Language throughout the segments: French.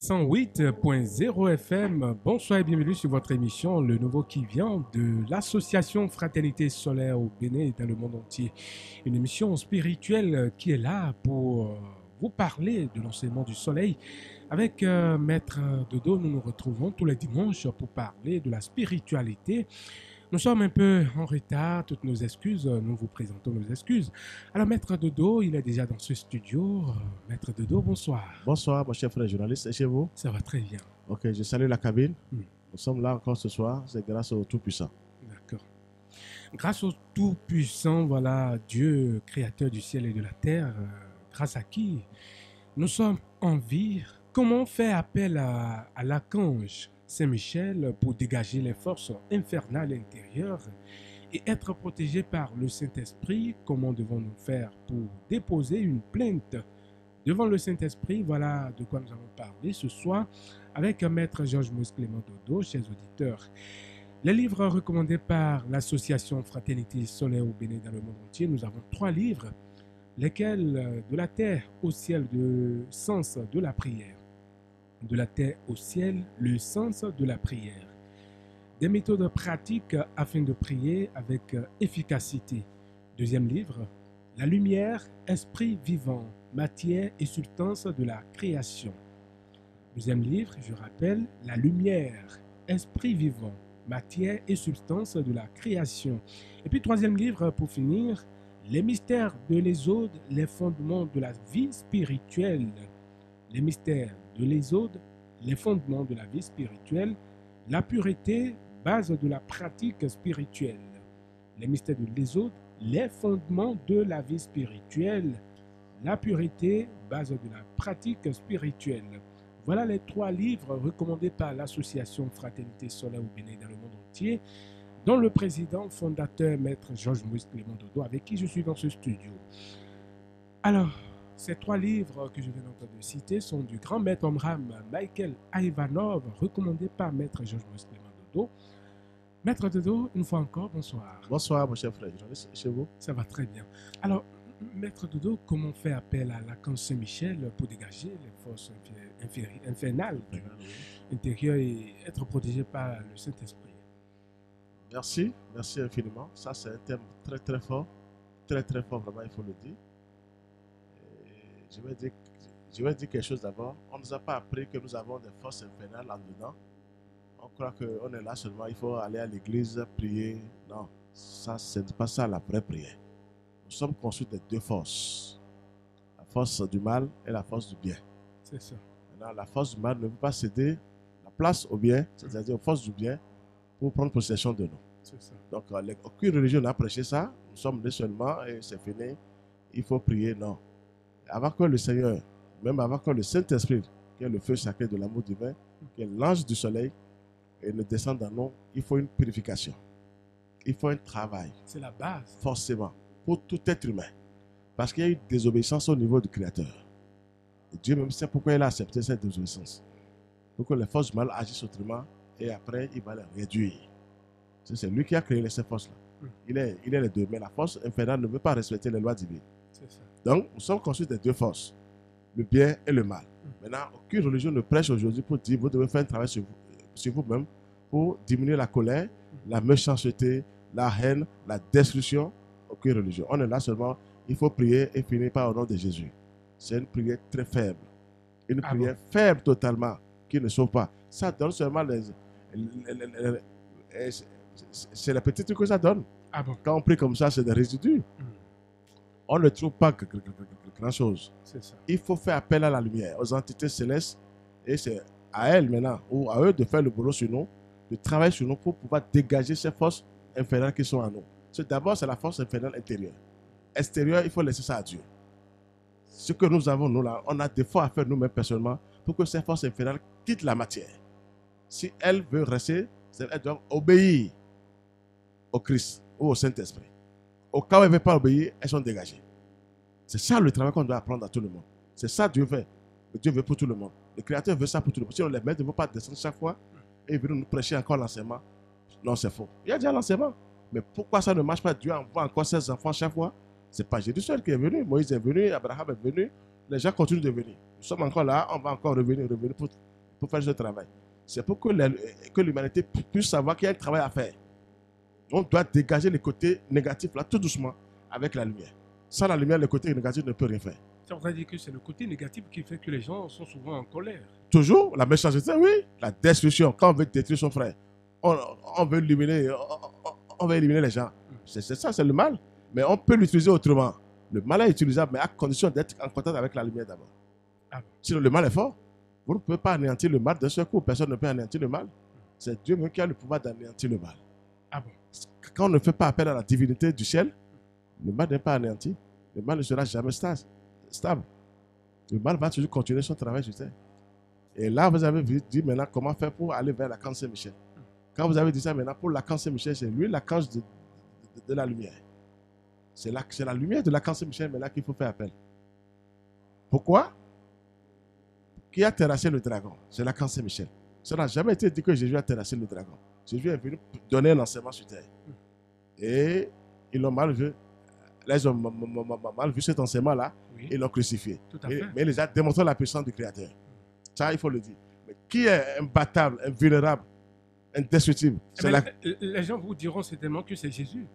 108.0 FM, bonsoir et bienvenue sur votre émission Le Nouveau qui vient de l'association Fraternité Solaire au Bénin et dans le monde entier. Une émission spirituelle qui est là pour vous parler de l'enseignement du soleil. Avec Maître Dodo, nous nous retrouvons tous les dimanches pour parler de la spiritualité. Nous sommes un peu en retard, toutes nos excuses, nous vous présentons nos excuses. Alors Maître Dodo, il est déjà dans ce studio. Maître Dodo, bonsoir. Bonsoir, mon cher frère journaliste. Et chez vous? Ça va très bien. Ok, je salue la cabine. Hmm. Nous sommes là encore ce soir. C'est grâce au Tout-Puissant. D'accord. Grâce au Tout-Puissant, voilà, Dieu, créateur du ciel et de la terre, grâce à qui nous sommes en vie. Comment faire appel à l'archange Saint-Michel pour dégager les forces infernales intérieures et être protégés par le Saint-Esprit? Comment devons-nous faire pour déposer une plainte devant le Saint-Esprit? Voilà de quoi nous allons parler ce soir avec Maître Georges Moïse Clément Dodo, chers auditeurs. Les livres recommandés par l'association Fraternité Solaire au Bénin dans le monde entier, nous avons 3 livres, lesquels de la terre au ciel, le sens de la prière. De la terre au ciel, le sens de la prière. Des méthodes pratiques afin de prier avec efficacité. Deuxième livre, la lumière, esprit vivant, matière et substance de la création. Deuxième livre, je rappelle, la lumière, esprit vivant, matière et substance de la création. Et puis troisième livre, pour finir, les mystères de l'Exode, les fondements de la vie spirituelle. Les mystères de l'Exode, les fondements de la vie spirituelle, la pureté, base de la pratique spirituelle. Les mystères de l'Exode, les fondements de la vie spirituelle, la pureté, base de la pratique spirituelle. Voilà les 3 livres recommandés par l'association Fraternité Solaire au Bénin dans le monde entier, dont le président fondateur, Maître Georges Moïse Clément Dodo, avec qui je suis dans ce studio. Alors, ces 3 livres que je viens d'entendre citer sont du grand maître Omram Michael Ivanov, recommandé par Maître Georges Moïse Clément Dodo. Maître Dodo, une fois encore, bonsoir. Bonsoir, mon cher frère journaliste. Et chez vous? Ça va très bien. Alors, Maître Dodo, comment faire appel à l'archange Saint-Michel pour dégager les forces infernales intérieures et être protégé par le Saint-Esprit? Merci, merci infiniment. Ça, c'est un thème très très fort. Très très fort, vraiment, il faut le dire. Et je vais dire quelque chose d'abord. On ne nous a pas appris que nous avons des forces infernales en dedans. On croit qu'on est là seulement, il faut aller à l'église, prier. Non, ça, ce n'est pas ça la vraie prière. Nous sommes conçus de 2 forces. La force du mal et la force du bien. C'est ça. Maintenant, la force du mal ne veut pas céder la place au bien, c'est-à-dire aux forces du bien, pour prendre possession de nous. C'est ça. Donc, aucune religion n'a prêché ça. Nous sommes nés seulement et c'est fini. Il faut prier, non. Avant que le Seigneur, même avant que le Saint-Esprit, qui est le feu sacré de l'amour divin, qui est l'ange du soleil, et ne descende dans nous, il faut une purification. Il faut un travail. C'est la base. Forcément, pour tout être humain. Parce qu'il y a eu désobéissance au niveau du Créateur. Et Dieu même sait pourquoi il a accepté cette désobéissance. Pour que les forces du mal agissent autrement et après il va les réduire. C'est lui qui a créé ces forces-là. Il est les deux. Mais la force infernale ne veut pas respecter les lois divines. C'est ça. Donc, nous sommes conçus des 2 forces, le bien et le mal. Maintenant, aucune religion ne prêche aujourd'hui pour dire vous devez faire un travail sur vous-même pour diminuer la colère, la méchanceté, la haine, la destruction. Aucune religion. On est là seulement, il faut prier et finir par au nom de Jésus. C'est une prière très faible. Une prière faible totalement, qui ne sauve pas. Ça donne seulement c'est les petits trucs que ça donne. Ah bon? Quand on prie comme ça, c'est des résidus. On ne trouve pas grand-chose. C'est ça. Il faut faire appel à la lumière, aux entités célestes, et c'est à elles maintenant, ou à eux de faire le boulot sur nous, de travailler sur nous pour pouvoir dégager ces forces infernales qui sont en nous. D'abord, c'est la force infernale intérieure. Extérieure, il faut laisser ça à Dieu. Ce que nous avons, nous, là, on a des efforts à faire nous-mêmes personnellement pour que ces forces infernales quittent la matière. Si elles veulent rester, elles doivent obéir au Christ ou au Saint-Esprit. Au cas où elles ne veulent pas obéir, elles sont dégagées. C'est ça le travail qu'on doit apprendre à tout le monde. C'est ça Dieu veut. Dieu veut pour tout le monde. Le Créateur veut ça pour tout le monde. Si on les met, ne veut pas descendre chaque fois et venir nous prêcher encore l'enseignement. Non, c'est faux. Il y a déjà l'enseignement. Mais pourquoi ça ne marche pas? Dieu envoie encore ses enfants chaque fois. Ce n'est pas Jésus seul qui est venu. Moïse est venu, Abraham est venu. Les gens continuent de venir. Nous sommes encore là, on va encore revenir pour pour faire ce travail. C'est pour que l'humanité puisse savoir qu'il y a un travail à faire. On doit dégager les côtés négatifs là, tout doucement, avec la lumière. Sans la lumière, le côté négatif ne peut rien faire. Ça voudrait dire que c'est le côté négatif qui fait que les gens sont souvent en colère. Toujours, la méchanceté, oui. La destruction, quand on veut détruire son frère, on veut éliminer, on veut éliminer les gens. C'est ça, c'est le mal. Mais on peut l'utiliser autrement. Le mal est utilisable, mais à condition d'être en contact avec la lumière d'abord. Ah bon. Sinon, le mal est fort. Vous ne pouvez pas anéantir le mal d'un seul coup. Personne ne peut anéantir le mal. C'est Dieu même qui a le pouvoir d'anéantir le mal. Ah bon. Quand on ne fait pas appel à la divinité du ciel, le mal n'est pas anéanti. Le mal ne sera jamais stable. Le mal va toujours continuer son travail sur terre. Et là, vous avez dit maintenant comment faire pour aller vers l'archange Saint-Michel. Quand vous avez dit ça maintenant, pour l'archange Saint-Michel, c'est lui l'archange de la lumière. C'est la lumière de l'archange Saint-Michel maintenant qu'il faut faire appel. Pourquoi? Qui a terrassé le dragon? C'est l'archange Saint-Michel. Ça n'a jamais été dit que Jésus a terrassé le dragon. Jésus est venu donner un enseignement sur terre. Et ils l'ont mal vu. Là, ils ont mal vu cet enseignement-là. Oui. Ils l'ont crucifié. Tout à fait. Mais il les a démontré la puissance du Créateur. Ça, il faut le dire. Mais qui est imbattable, invulnérable, indestructible? Les gens vous diront certainement que c'est Jésus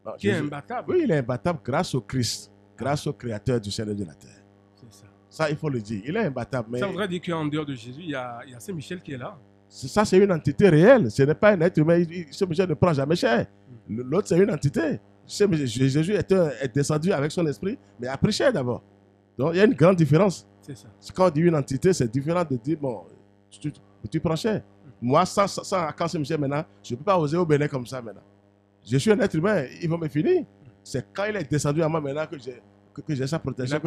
Non, qui est imbattable. Oui, il est imbattable grâce au Christ, grâce au Créateur du ciel et de la terre. C'est ça. Ça, il faut le dire. Il est imbattable. Mais Ça voudrait dire qu'en dehors de Jésus, il y a Saint-Michel qui est là. ça, c'est une entité réelle. Ce n'est pas un être humain. Saint-Michel ne prend jamais cher. L'autre, c'est une entité. Jésus est descendu avec son esprit, mais a pris cher d'abord. Donc, il y a une grande différence. C'est ça. Quand on dit une entité, c'est différent de dire, bon, tu prends cher. Moi, sans quand Saint-Michel maintenant, je ne peux pas oser au Bénin comme ça maintenant. Je suis un être humain, ils vont me finir. C'est quand il est descendu à moi maintenant que j'ai sa protection.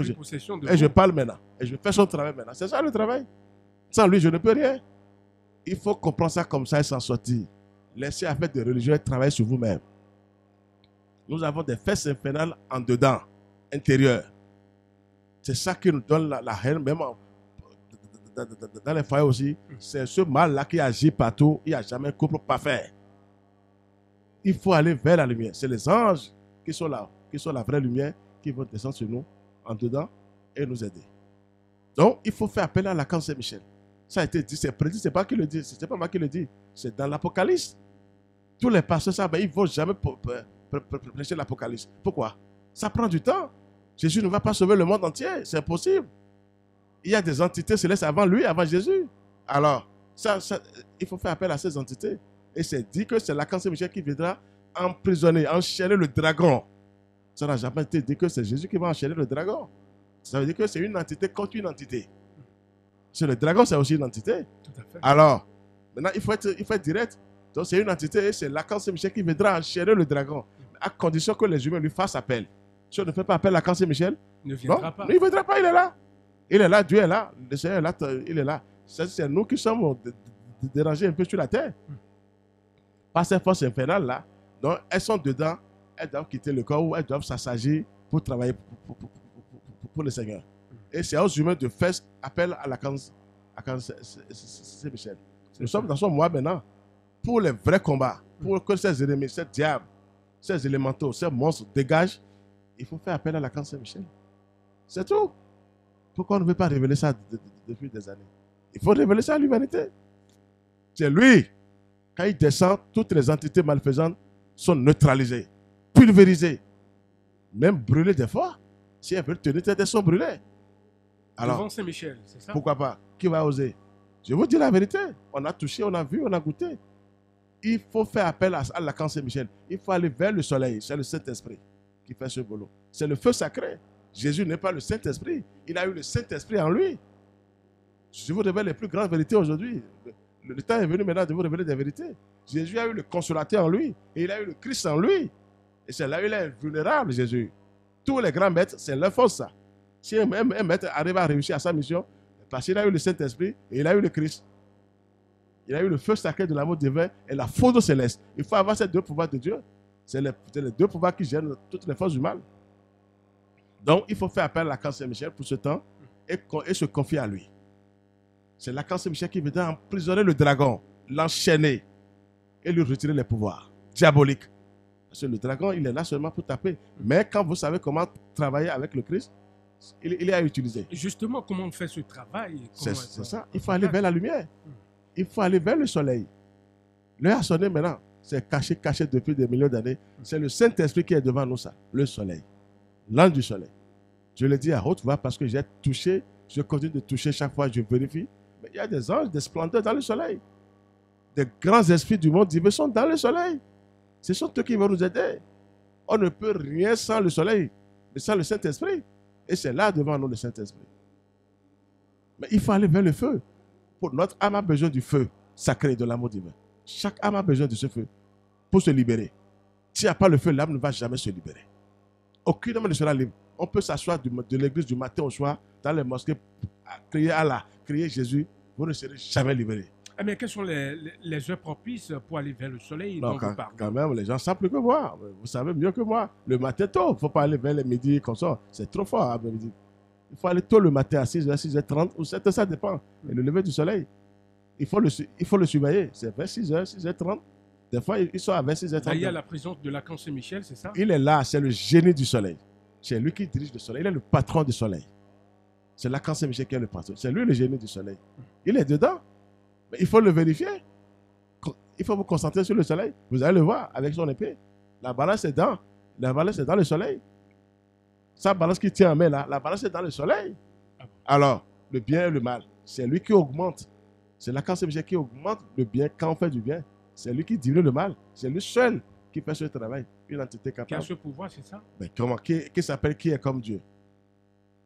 Et je parle maintenant. Et je fais son travail maintenant. C'est ça le travail. Sans lui, je ne peux rien. Il faut comprendre ça comme ça et s'en sortir. Laissez avec des religieux travailler sur vous-même. Nous avons des fesses infernales en dedans, intérieures. C'est ça qui nous donne la haine, même dans les foyers aussi. C'est ce mal-là qui agit partout. Il n'y a jamais un couple parfait. Il faut aller vers la lumière. C'est les anges qui sont là, qui sont la vraie lumière, qui vont descendre sur nous, en dedans, et nous aider. Donc, il faut faire appel à l'archange Saint-Michel. Ça a été dit, c'est prédit, c'est pas qui le dit, c'est pas moi qui le dis, c'est dans l'Apocalypse. Tous les pasteurs savent, ils ne vont jamais prêcher l'Apocalypse. Pourquoi? Ça prend du temps. Jésus ne va pas sauver le monde entier, c'est impossible. Il y a des entités célestes avant lui, avant Jésus. Alors, il faut faire appel à ces entités. Et c'est dit que c'est l'archange Saint-Michel qui viendra emprisonner, enchaîner le dragon. Ça n'a jamais été dit que c'est Jésus qui va enchaîner le dragon. Ça veut dire que c'est une entité contre une entité. C'est le dragon, c'est aussi une entité. Tout à fait. Alors, maintenant, il faut être direct. Donc, c'est une entité et c'est l'archange Saint-Michel qui viendra enchaîner le dragon, à condition que les humains lui fassent appel. Si on ne fait pas appel à l'archange Saint-Michel, il ne viendra pas. Il ne viendra pas, il est là. Il est là, Dieu est là, le Seigneur est là, il est là. C'est nous qui sommes dérangés un peu sur la terre. Par ces forces infernales-là, donc elles sont dedans, elles doivent quitter le corps ou elles doivent s'assagir pour travailler pour le Seigneur. Et c'est aux humains de faire appel à l'archange Saint-Michel. Nous sommes dans son mois maintenant pour les vrais combats, pour que ces ennemis, ces diables, ces élémentaux, ces monstres dégagent. Il faut faire appel à l'archange Saint-Michel. C'est tout. Pourquoi on ne veut pas révéler ça depuis des années? Il faut révéler ça à l'humanité. C'est lui. Quand il descend, toutes les entités malfaisantes sont neutralisées, pulvérisées, même brûlées des fois. Si elles veulent tenir tête, elles sont brûlées. Alors, devant Saint-Michel, c'est ça? Pourquoi pas? Qui va oser? Je vous dis la vérité. On a touché, on a vu, on a goûté. Il faut faire appel à l'archange Saint-Michel. Il faut aller vers le soleil. C'est le Saint-Esprit qui fait ce boulot. C'est le feu sacré. Jésus n'est pas le Saint-Esprit. Il a eu le Saint-Esprit en lui. Je vous révèle les plus grandes vérités aujourd'hui. Le temps est venu maintenant de vous révéler des vérités. Jésus a eu le consolateur en lui. Et il a eu le Christ en lui. Et c'est là où il est vulnérable, Jésus. Tous les grands maîtres, c'est leur force, ça. Si un maître arrive à réussir à sa mission, parce qu'il a eu le Saint-Esprit et il a eu le Christ. Il a eu le feu sacré de l'amour divin et la foudre céleste. Il faut avoir ces deux pouvoirs de Dieu. C'est les deux pouvoirs qui gênent toutes les forces du mal. Donc, il faut faire appel à l'archange Saint-Michel pour ce temps et se confier à lui. C'est l'archange Saint-Michel qui viendra emprisonner le dragon, l'enchaîner et lui retirer les pouvoirs diaboliques. Parce que le dragon, il est là seulement pour taper. Mais quand vous savez comment travailler avec le Christ, il est à utiliser. Justement, comment on fait ce travail? C'est Comment ça. Il faut aller vers la lumière. Il faut aller vers le soleil. L'heure a sonné maintenant. C'est caché depuis des millions d'années. C'est le Saint-Esprit qui est devant nous, ça. Le soleil. L'ange du soleil. Je le dis à haute voix parce que j'ai touché. Je continue de toucher chaque fois, je vérifie. Mais il y a des anges, des splendeurs dans le soleil. Des grands esprits du monde divin sont dans le soleil. Ce sont eux qui vont nous aider. On ne peut rien sans le soleil, mais sans le Saint-Esprit. Et c'est là devant nous le Saint-Esprit. Mais il faut aller vers le feu. Pour notre âme a besoin du feu sacré de l'amour divin. Chaque âme a besoin de ce feu pour se libérer. S'il n'y a pas le feu, l'âme ne va jamais se libérer. Aucune âme ne sera libre. On peut s'asseoir de l'église du matin au soir dans les mosquées, crier Allah, crier Jésus. Vous ne serez jamais libérés. Mais quelles sont les heures propices pour aller vers le soleil Non, dont vous parlez? quand même, les gens savent plus que moi. Vous savez mieux que moi. Le matin tôt, il ne faut pas aller vers les midi comme ça. C'est trop fort à midi. Il faut aller tôt le matin à 6h, 6h30 ou 7h, ça dépend. Et le lever du soleil, il faut le surveiller. C'est vers 6h, 6h30. Des fois, il sort à vers 6h30. Il y a la présence de l'archange Saint-Michel, c'est ça? Il est là, c'est le génie du soleil. C'est lui qui dirige le soleil. Il est le patron du soleil. C'est l'archange Saint-Michel qui est le patron. C'est lui le génie du soleil. Il est dedans. Mais il faut le vérifier. Il faut vous concentrer sur le soleil. Vous allez le voir avec son épée. La balance est dans. La balance est dans le soleil. Sa balance qui tient en main là, la balance est dans le soleil. Alors, le bien et le mal, c'est lui qui augmente. C'est l'archange Saint-Michel qui augmente le bien quand on fait du bien. C'est lui qui diminue le mal. C'est lui seul qui fait ce travail. Une entité capable. Qui a ce pouvoir, c'est ça? Mais comment? Qui s'appelle qui est comme Dieu?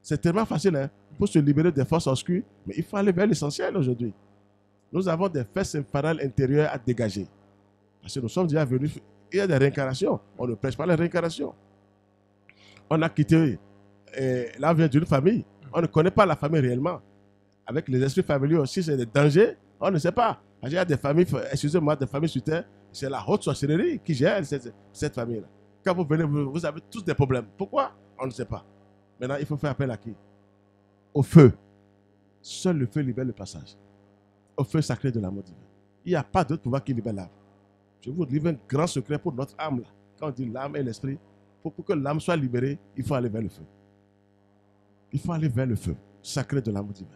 C'est tellement facile hein, pour se libérer des forces obscures. Mais il faut aller vers l'essentiel aujourd'hui. Nous avons des fesses infernales intérieures à dégager. Parce que nous sommes déjà venus. Il y a des réincarnations. On ne prêche pas les réincarnations. On a quitté. Là, on vient d'une famille. On ne connaît pas la famille réellement. Avec les esprits familiaux aussi, c'est des dangers. On ne sait pas. Il y a des familles, excusez-moi, des familles sur terre. C'est la haute sorcellerie qui gère cette famille-là. Quand vous venez, vous avez tous des problèmes. Pourquoi? On ne sait pas. Maintenant, il faut faire appel à qui? Au feu. Seul le feu libère le passage. Au feu sacré de l'amour divin. Il n'y a pas d'autre pouvoir qui libère l'âme. Je vous livre un grand secret pour notre âme. Là. Quand on dit l'âme et l'esprit, pour que l'âme soit libérée, il faut aller vers le feu. Il faut aller vers le feu sacré de l'amour divin.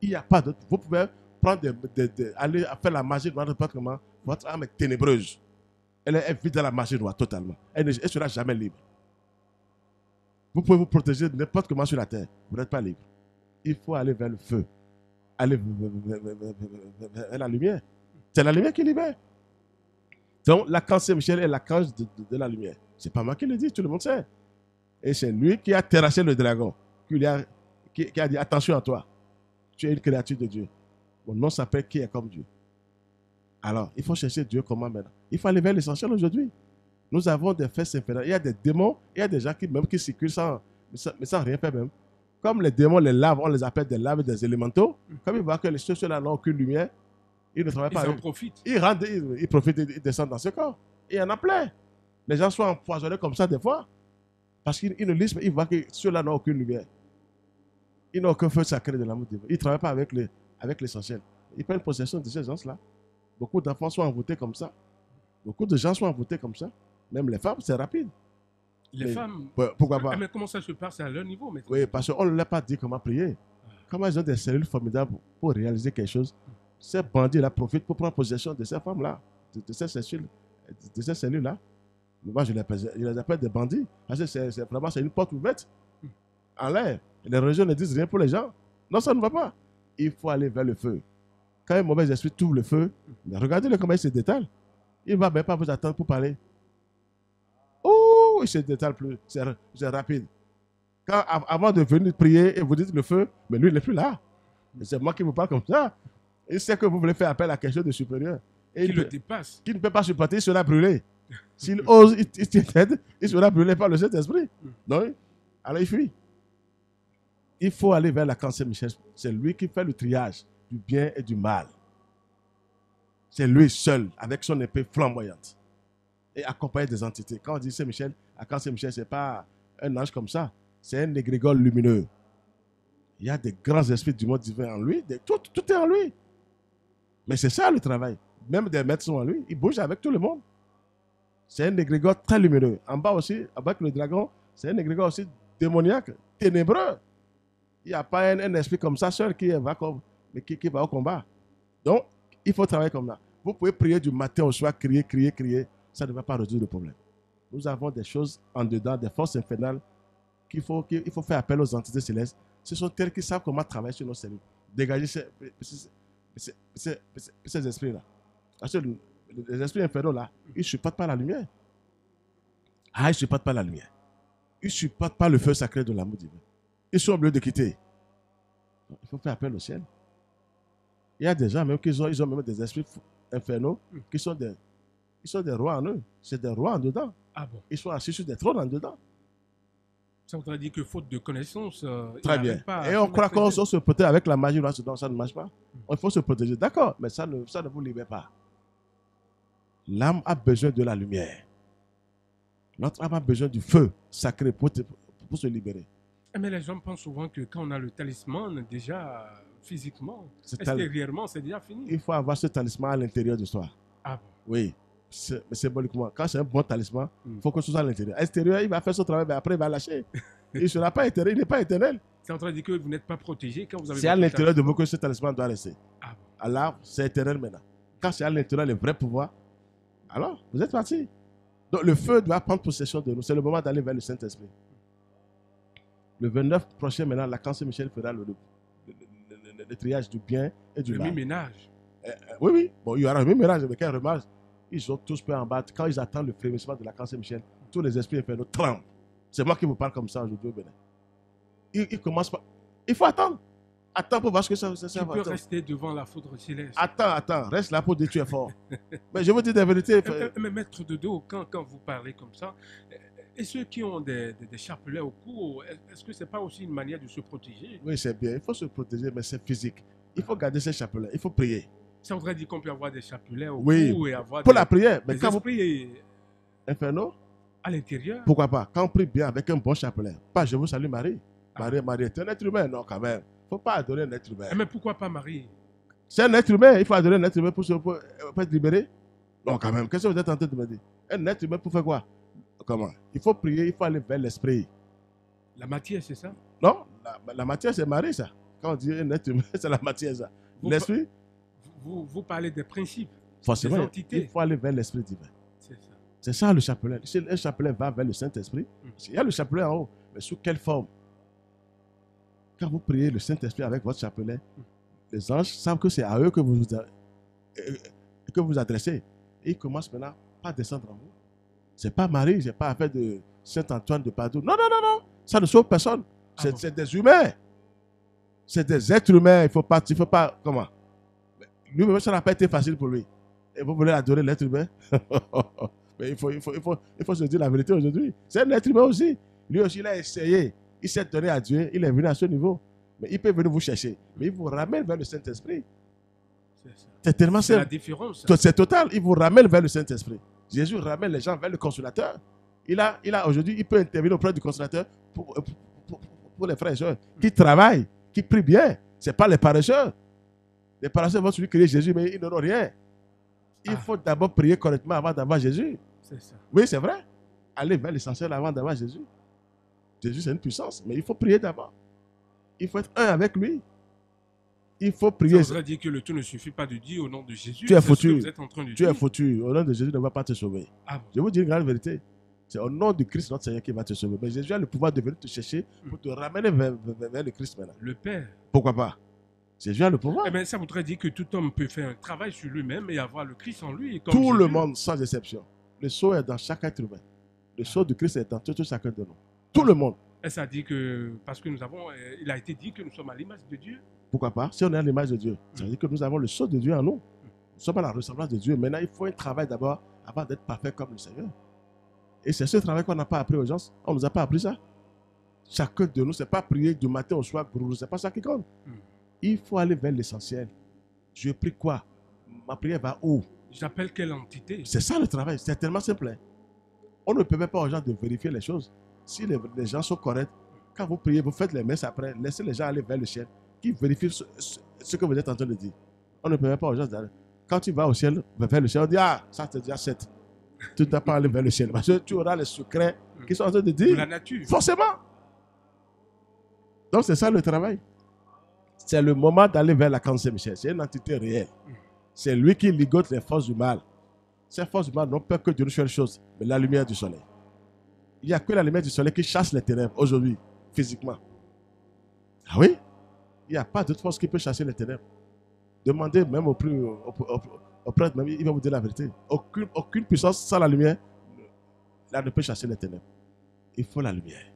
Il n'y a pas d'autre. Vous pouvez prendre aller faire la magie noire, n'importe comment. Votre âme est ténébreuse. Elle est vide dans la magie noire totalement. Elle ne sera jamais libre. Vous pouvez vous protéger n'importe comment sur la terre. Vous n'êtes pas libre. Il faut aller vers le feu. Aller vers la lumière. C'est la lumière qui libère. Donc, l'archange Saint-Michel est l'archange de la lumière. Ce n'est pas moi qui le dis, tout le monde sait. Et c'est lui qui a terrassé le dragon. Qui a dit attention à toi. Tu es une créature de Dieu. Mon nom s'appelle qui est comme Dieu. Alors, il faut chercher Dieu comment maintenant. Il faut aller vers l'essentiel aujourd'hui. Nous avons des fesses infernales. Il y a des démons, il y a des gens qui circulent sans rien faire même. Comme les démons, les laves, on les appelle des laves, des élémentaux. Comme ils voient que les ceux-là n'ont aucune lumière, ils ne travaillent pas. Ils en profitent. Ils profitent, ils descendent dans ce corps. Et il y en a plein. Les gens sont empoisonnés comme ça des fois. Parce qu'ils ne lisent pas, ils voient que ceux-là n'ont aucune lumière. Ils n'ont aucun feu sacré de l'amour divin. Ils ne travaillent pas avec l'essentiel. Ils prennent possession de ces gens-là. Beaucoup d'enfants sont envoûtés comme ça. Beaucoup de gens sont envoûtés comme ça. Même les femmes, c'est rapide. Les femmes. Pourquoi pas? Mais comment ça se passe à leur niveau maintenant? Oui, parce qu'on ne leur a pas dit comment prier. Comment ils ont des cellules formidables pour réaliser quelque chose. Ces bandits-là profitent pour prendre possession de ces femmes-là, de ces cellules-là. Moi, je les appelle des bandits. Parce que vraiment, c'est une porte ouverte en l'air. Les religions ne disent rien pour les gens. Non, ça ne va pas. Il faut aller vers le feu. Quand un mauvais esprit trouve le feu, regardez-le comment il se détale. Il ne va même pas vous attendre pour parler. Oh, il se détale plus. C'est rapide. Avant de venir prier et vous dites le feu, mais lui, il n'est plus là. C'est moi qui vous parle comme ça. Il sait que vous voulez faire appel à quelque chose de supérieur. Et il le dépasse. Qui ne peut pas supporter, il sera brûlé. S'il ose, il sera brûlé par le Saint-Esprit. Non? Alors il fuit. Il faut aller vers l'archange Saint-Michel. C'est lui qui fait le triage du bien et du mal. C'est lui seul, avec son épée flamboyante. Et accompagné des entités. Quand on dit Saint-Michel, l'archange Saint-Michel, ce n'est pas un ange comme ça. C'est un égrégore lumineux. Il y a des grands esprits du monde divin en lui. Tout est en lui. Mais c'est ça le travail. Même des maîtres sont en lui. Il bouge avec tout le monde. C'est un égrégore très lumineux. En bas aussi, avec le dragon, c'est un égrégore aussi démoniaque, ténébreux. Il n'y a pas un esprit comme ça seul qui va au combat. Donc, il faut travailler comme ça. Vous pouvez prier du matin au soir, crier. Ça ne va pas résoudre le problème. Nous avons des choses en dedans, des forces infernales qu'il faut faire appel aux entités célestes. Ce sont elles qui savent comment travailler sur nos cellules. Dégager ces esprits-là. Parce que les esprits infernaux, là, ils ne supportent pas la lumière. Ils ne supportent pas la lumière. Ils ne supportent pas le feu sacré de l'amour divin. Ils sont obligés de quitter. Donc, il faut faire appel au ciel. Il y a des gens même qui ont même des esprits infernaux qui sont des rois en eux. C'est des rois en dedans. Ah bon? Ils sont assis sur des trônes en dedans. Ça voudrait dire que faute de connaissances, très bien. Et on croit qu'on se protège avec la magie, là, ça ne marche pas. Il faut se protéger. D'accord, mais ça ne vous libère pas. L'âme a besoin de la lumière. Notre âme a besoin du feu sacré pour se libérer. Mais les gens pensent souvent que quand on a le talisman, déjà physiquement, extérieurement, c'est déjà fini. Il faut avoir ce talisman à l'intérieur de soi. Ah bon? Oui, symboliquement. Quand c'est un bon talisman, il faut que ce soit à l'intérieur. À l'extérieur, il va faire son travail, mais après, il va lâcher. Il ne sera pas éternel, il n'est pas éternel. C'est en train de dire que vous n'êtes pas protégé quand vous avez... C'est à l'intérieur de vous que ce talisman doit rester. Ah bon? Alors, c'est éternel maintenant. Quand c'est à l'intérieur, le vrai pouvoir, alors, vous êtes parti. Donc, le feu doit prendre possession de nous. C'est le moment d'aller vers le Saint-Esprit. Le 29 prochain, maintenant, l'archange Michel fera le triage du bien et du mal. Le mi-ménage. Oui. Bon, il y aura un mi-ménage, mais quel remarque. Ils ont tous peur en bas. Quand ils attendent le frémissement de l'archange Michel, tous les esprits infernaux tremblent. C'est moi qui vous parle comme ça aujourd'hui au Bénin. Il commence pas. Il faut attendre. Attends pour voir ce que ça va. Tu peux rester devant la foudre céleste. Attends. Reste là pour dire que tu es fort. Mais je vous dis des vérités. Mais maître de dos, quand vous parlez comme ça, et ceux qui ont des chapelets au cou, est-ce que ce n'est pas aussi une manière de se protéger? Oui, c'est bien. Il faut se protéger, mais c'est physique. Il faut garder ces chapelets. Il faut prier. Ça voudrait dire qu'on peut avoir des chapelets au oui, cou et avoir pour la prière. Mais des quand esprits infernaux à l'intérieur. Pourquoi pas? Quand on prie bien avec un bon chapelet. Pas je vous salue Marie. Marie est un être humain. Non, quand même. Il ne faut pas adorer un être humain. Mais pourquoi pas Marie? C'est un être humain. Il faut adorer un être humain pour être libéré. Non, quand même. Qu'est-ce que vous êtes en train de me dire? Un être humain pour faire quoi? Comment? Il faut prier, il faut aller vers l'esprit. La matière, c'est ça? Non, la matière, c'est Marie, ça. Quand on dit un être humain, c'est la matière, ça. L'esprit? Vous parlez des principes, forcément, des entités. Il faut aller vers l'esprit divin. C'est ça. C'est ça le chapelet. Si un chapelet va vers le Saint-Esprit, il y a le chapelet en haut, mais sous quelle forme? Quand vous priez le Saint-Esprit avec votre chapelet, les anges savent que c'est à eux que vous adressez. Et ils commencent maintenant à descendre en vous. Ce n'est pas Marie, ce n'est pas affaire de Saint-Antoine de Padoue. Non. Ça ne sauve personne. C'est des humains. C'est des êtres humains. Il ne faut pas. Comment? Lui-même, ça n'a pas été facile pour lui. Et vous voulez adorer l'être humain? Mais il faut se dire la vérité aujourd'hui. C'est un être humain aussi. Lui aussi, il a essayé. Il s'est donné à Dieu. Il est venu à ce niveau. Mais il peut venir vous chercher. Mais il vous ramène vers le Saint-Esprit. C'est tellement simple. C'est la différence. C'est total. Il vous ramène vers le Saint-Esprit. Jésus ramène les gens vers le Consolateur. Aujourd'hui, il peut intervenir auprès du Consolateur pour les frères et sœurs qui travaillent, qui prient bien. Ce n'est pas les paresseux. Les paresseux vont celui crier Jésus, mais ils n'auront rien. Il faut d'abord prier correctement avant d'avoir Jésus. C'est ça. Oui, c'est vrai. Aller vers l'essentiel avant d'avoir Jésus. Jésus, c'est une puissance, mais il faut prier d'abord. Il faut être un avec lui. Il faut prier. Ça voudrait dire que le tout ne suffit pas de dire au nom de Jésus. Tu es foutu. Vous êtes en train de tu es foutu. Au nom de Jésus, ne va pas te sauver. Ah bon. Je vous dis une grande vérité. C'est au nom de Christ, notre Seigneur, qui va te sauver. Mais Jésus a le pouvoir de venir te chercher pour te ramener vers le Christ maintenant. Le Père. Pourquoi pas? Jésus a le pouvoir. Eh bien, ça voudrait dire que tout homme peut faire un travail sur lui-même et avoir le Christ en lui. Comme tout Jésus. Le monde, sans exception. Le sceau est dans chaque être humain. Le sceau de Christ est dans tout chacun de nous. Tout le monde. Et ça dit que, parce que il a été dit que nous sommes à l'image de Dieu. Pourquoi pas? Si on est à l'image de Dieu, ça veut dire que nous avons le sceau de Dieu en nous. Nous sommes à la ressemblance de Dieu. Maintenant, il faut un travail d'abord avant d'être parfait comme le Seigneur. Et c'est ce travail qu'on n'a pas appris aux gens. On ne nous a pas appris ça. Chacun de nous, ce n'est pas prier du matin au soir, ce n'est pas ça qui compte. Il faut aller vers l'essentiel. Je prie quoi? Ma prière va où? J'appelle quelle entité? C'est ça le travail. C'est tellement simple. On ne permet pas aux gens de vérifier les choses. Si les gens sont corrects, quand vous priez, vous faites les messes après, laissez les gens aller vers le ciel, qui vérifient ce que vous êtes en train de dire. On ne permet pas aux gens d'aller. Quand tu vas au ciel, vers le ciel, on dit, ça c'est déjà 7. Tu ne dois pas aller vers le ciel. Parce que tu auras les secrets qui sont en train de dire. De la nature. Forcément. Donc c'est ça le travail. C'est le moment d'aller vers l'archange Michel. C'est une entité réelle. C'est lui qui ligote les forces du mal. Ces forces du mal n'ont peur que d'une seule chose, mais la lumière du soleil. Il n'y a que la lumière du soleil qui chasse les ténèbres aujourd'hui, physiquement. Ah oui? Il n'y a pas d'autre force qui peut chasser les ténèbres. Demandez même au prêtre, même, il va vous dire la vérité. Aucune puissance sans la lumière là, ne peut chasser les ténèbres. Il faut la lumière.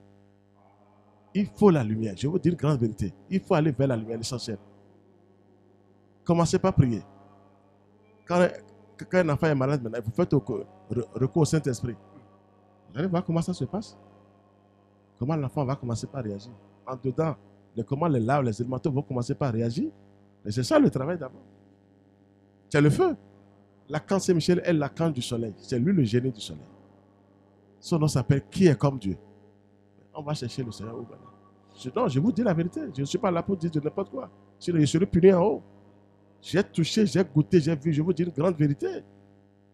Il faut la lumière. Je vais vous dire une grande vérité. Il faut aller vers la lumière, l'essentiel. Commencez par prier. Quand un enfant est malade maintenant, vous faites recours au Saint-Esprit. Vous allez voir comment ça se passe. Comment l'enfant va commencer par réagir. En dedans, comment les larves, les élémentaux vont commencer par réagir. Et c'est ça le travail d'abord. C'est le feu. L'archange Saint-Michel est l'archange du soleil. C'est lui le génie du soleil. Son nom s'appelle Qui est comme Dieu. On va chercher le Seigneur où maintenant. Non, je vous dis la vérité. Je ne suis pas là pour dire de n'importe quoi. Sinon, je serai puni en haut. J'ai touché, j'ai goûté, j'ai vu. Je vous dis une grande vérité.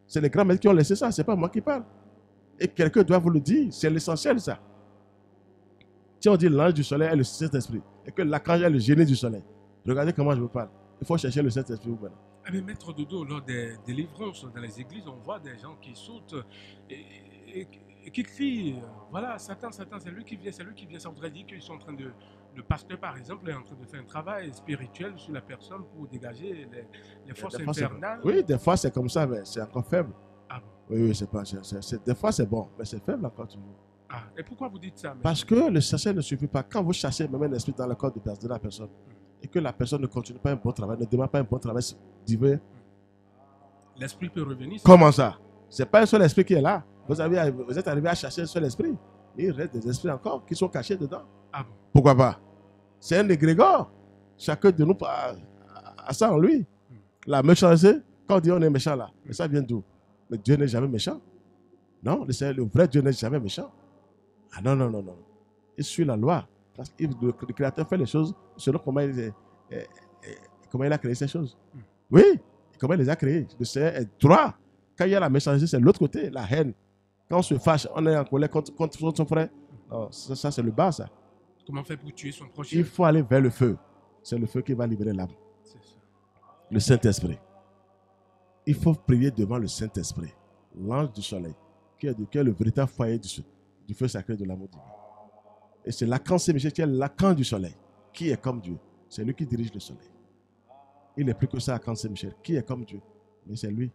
C'est les grands maîtres qui ont laissé ça. Ce n'est pas moi qui parle. Et quelqu'un doit vous le dire. C'est l'essentiel, ça. Si on dit l'ange du soleil est le Saint-Esprit et que l'archange est le génie du soleil, regardez comment je vous parle. Il faut chercher le Saint-Esprit où maintenant. Mais maître Dodo, lors des délivrances dans les églises, on voit des gens qui sautent et qui crient, voilà, Satan, Satan, c'est lui qui vient, c'est lui qui vient. Ça voudrait dire qu'ils sont en train de, le pasteur par exemple est en train de faire un travail spirituel sur la personne pour dégager les forces infernales. Oui, des fois c'est comme ça, mais c'est encore faible. Ah bon? Oui, c'est pas, des fois c'est bon, mais c'est faible encore toujours. Ah, et pourquoi vous dites ça? Parce que le chasser ne suffit pas. Quand vous chassez même un esprit dans le corps de la personne, et que la personne ne continue pas un bon travail, ne demande pas un bon travail divin, l'esprit peut revenir. Comment ça? C'est pas un seul esprit qui est là. Vous êtes arrivé à chasser un seul esprit. Il reste des esprits encore qui sont cachés dedans. Ah bon? Pourquoi pas? C'est un égrégore. Chacun de nous a ça en lui. La méchanceté, quand on dit on est méchant là, mais ça vient d'où? Mais Dieu n'est jamais méchant. Non, le vrai Dieu n'est jamais méchant. Ah non, non, non, non. Il suit la loi. Parce que le Créateur fait les choses selon comment il a créé ces choses. Oui, comment il les a créées. Le Seigneur est droit. Quand il y a la méchanceté, c'est l'autre côté, la haine. Quand on se fâche, on est en colère contre son frère. Non, ça c'est le bas, ça. Comment faire pour tuer son prochain? Il faut aller vers le feu. C'est le feu qui va libérer l'âme. Le Saint-Esprit. Il faut prier devant le Saint-Esprit, l'ange du soleil, qui est le véritable foyer du feu sacré de l'amour divin. Et c'est l'archange Saint-Michel qui est l'archange du soleil, qui est comme Dieu. C'est lui qui dirige le soleil. Il n'est plus que ça, l'archange Saint-Michel, qui est comme Dieu. Mais c'est lui.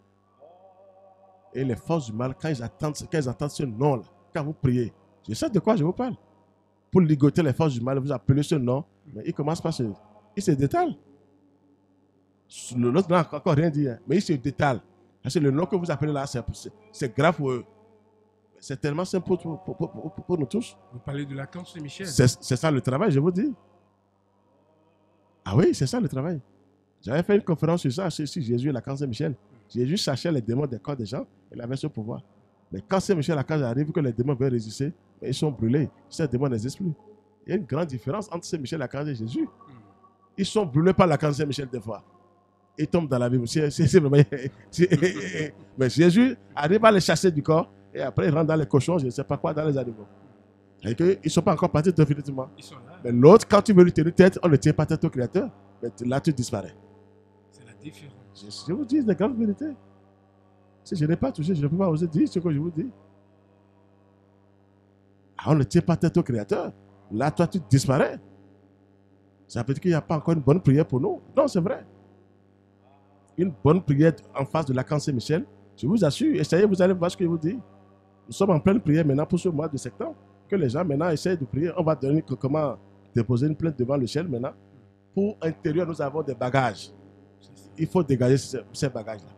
Et les forces du mal, quand ils entendent ce nom-là, quand vous priez, je sais de quoi je vous parle. Pour ligoter les forces du mal, vous appelez ce nom, mais il commence par il se détale. L'autre n'a encore rien dit, hein, mais il se détale. Parce que le nom que vous appelez là, c'est grave pour eux. C'est tellement simple pour nous tous. Vous parlez de l'archange Saint-Michel. C'est ça le travail, je vous dis. Ah oui, c'est ça le travail. J'avais fait une conférence sur ça, sur Jésus et l'archange Saint-Michel. Jésus cherchait les démons des corps des gens, il avait ce pouvoir. Mais quand Saint-Michel l'archange arrive, que les démons veulent résister, mais ils sont brûlés. Ces démons n'existent plus. Il y a une grande différence entre Saint-Michel l'archange et Jésus. Ils sont brûlés par l'archange Saint-Michel des fois. Ils tombent dans la Bible. Mais Jésus arrive à les chasser du corps et après il rentre dans les cochons, je ne sais pas quoi, dans les animaux. Et qu'ils ne sont pas encore partis définitivement. Ils sont là. Mais l'autre, quand tu veux lui tenir tête, on ne tient pas tête au Créateur. Mais là, tu disparais. C'est la différence. Je vous dis des grandes vérités. Si je n'ai pas touché, je ne peux pas oser dire ce que je vous dis. Ah, on ne tient pas tête au Créateur. Là, toi, tu disparais. Ça veut dire qu'il n'y a pas encore une bonne prière pour nous. Non, c'est vrai. Une bonne prière en face de l'archange Saint-Michel, je vous assure, essayez, vous allez voir ce que je vous dis. Nous sommes en pleine prière maintenant pour ce mois de septembre. Que les gens maintenant essayent de prier. On va donner comment déposer une plainte devant le ciel maintenant. Pour intérieur, nous avons des bagages. Il faut dégager ces bagages-là.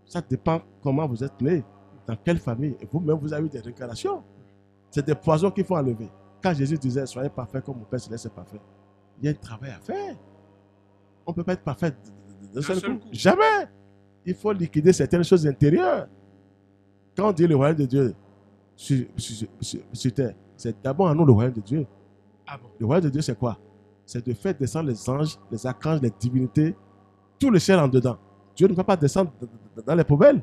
Ça dépend comment vous êtes né, dans quelle famille. Et vous-même, vous avez eu des réincarnations. C'est des poisons qu'il faut enlever. Quand Jésus disait, soyez parfaits comme mon Père Céleste est parfait, il y a un travail à faire. On ne peut pas être parfait d'un seul coup. Jamais. Il faut liquider certaines choses intérieures. Quand on dit le royaume de Dieu sur terre, c'est d'abord en nous le royaume de Dieu. Ah bon? Le royaume de Dieu, c'est quoi? C'est de faire descendre les anges, les archanges, les divinités, tout le ciel en dedans. Dieu ne peut pas descendre dans les poubelles.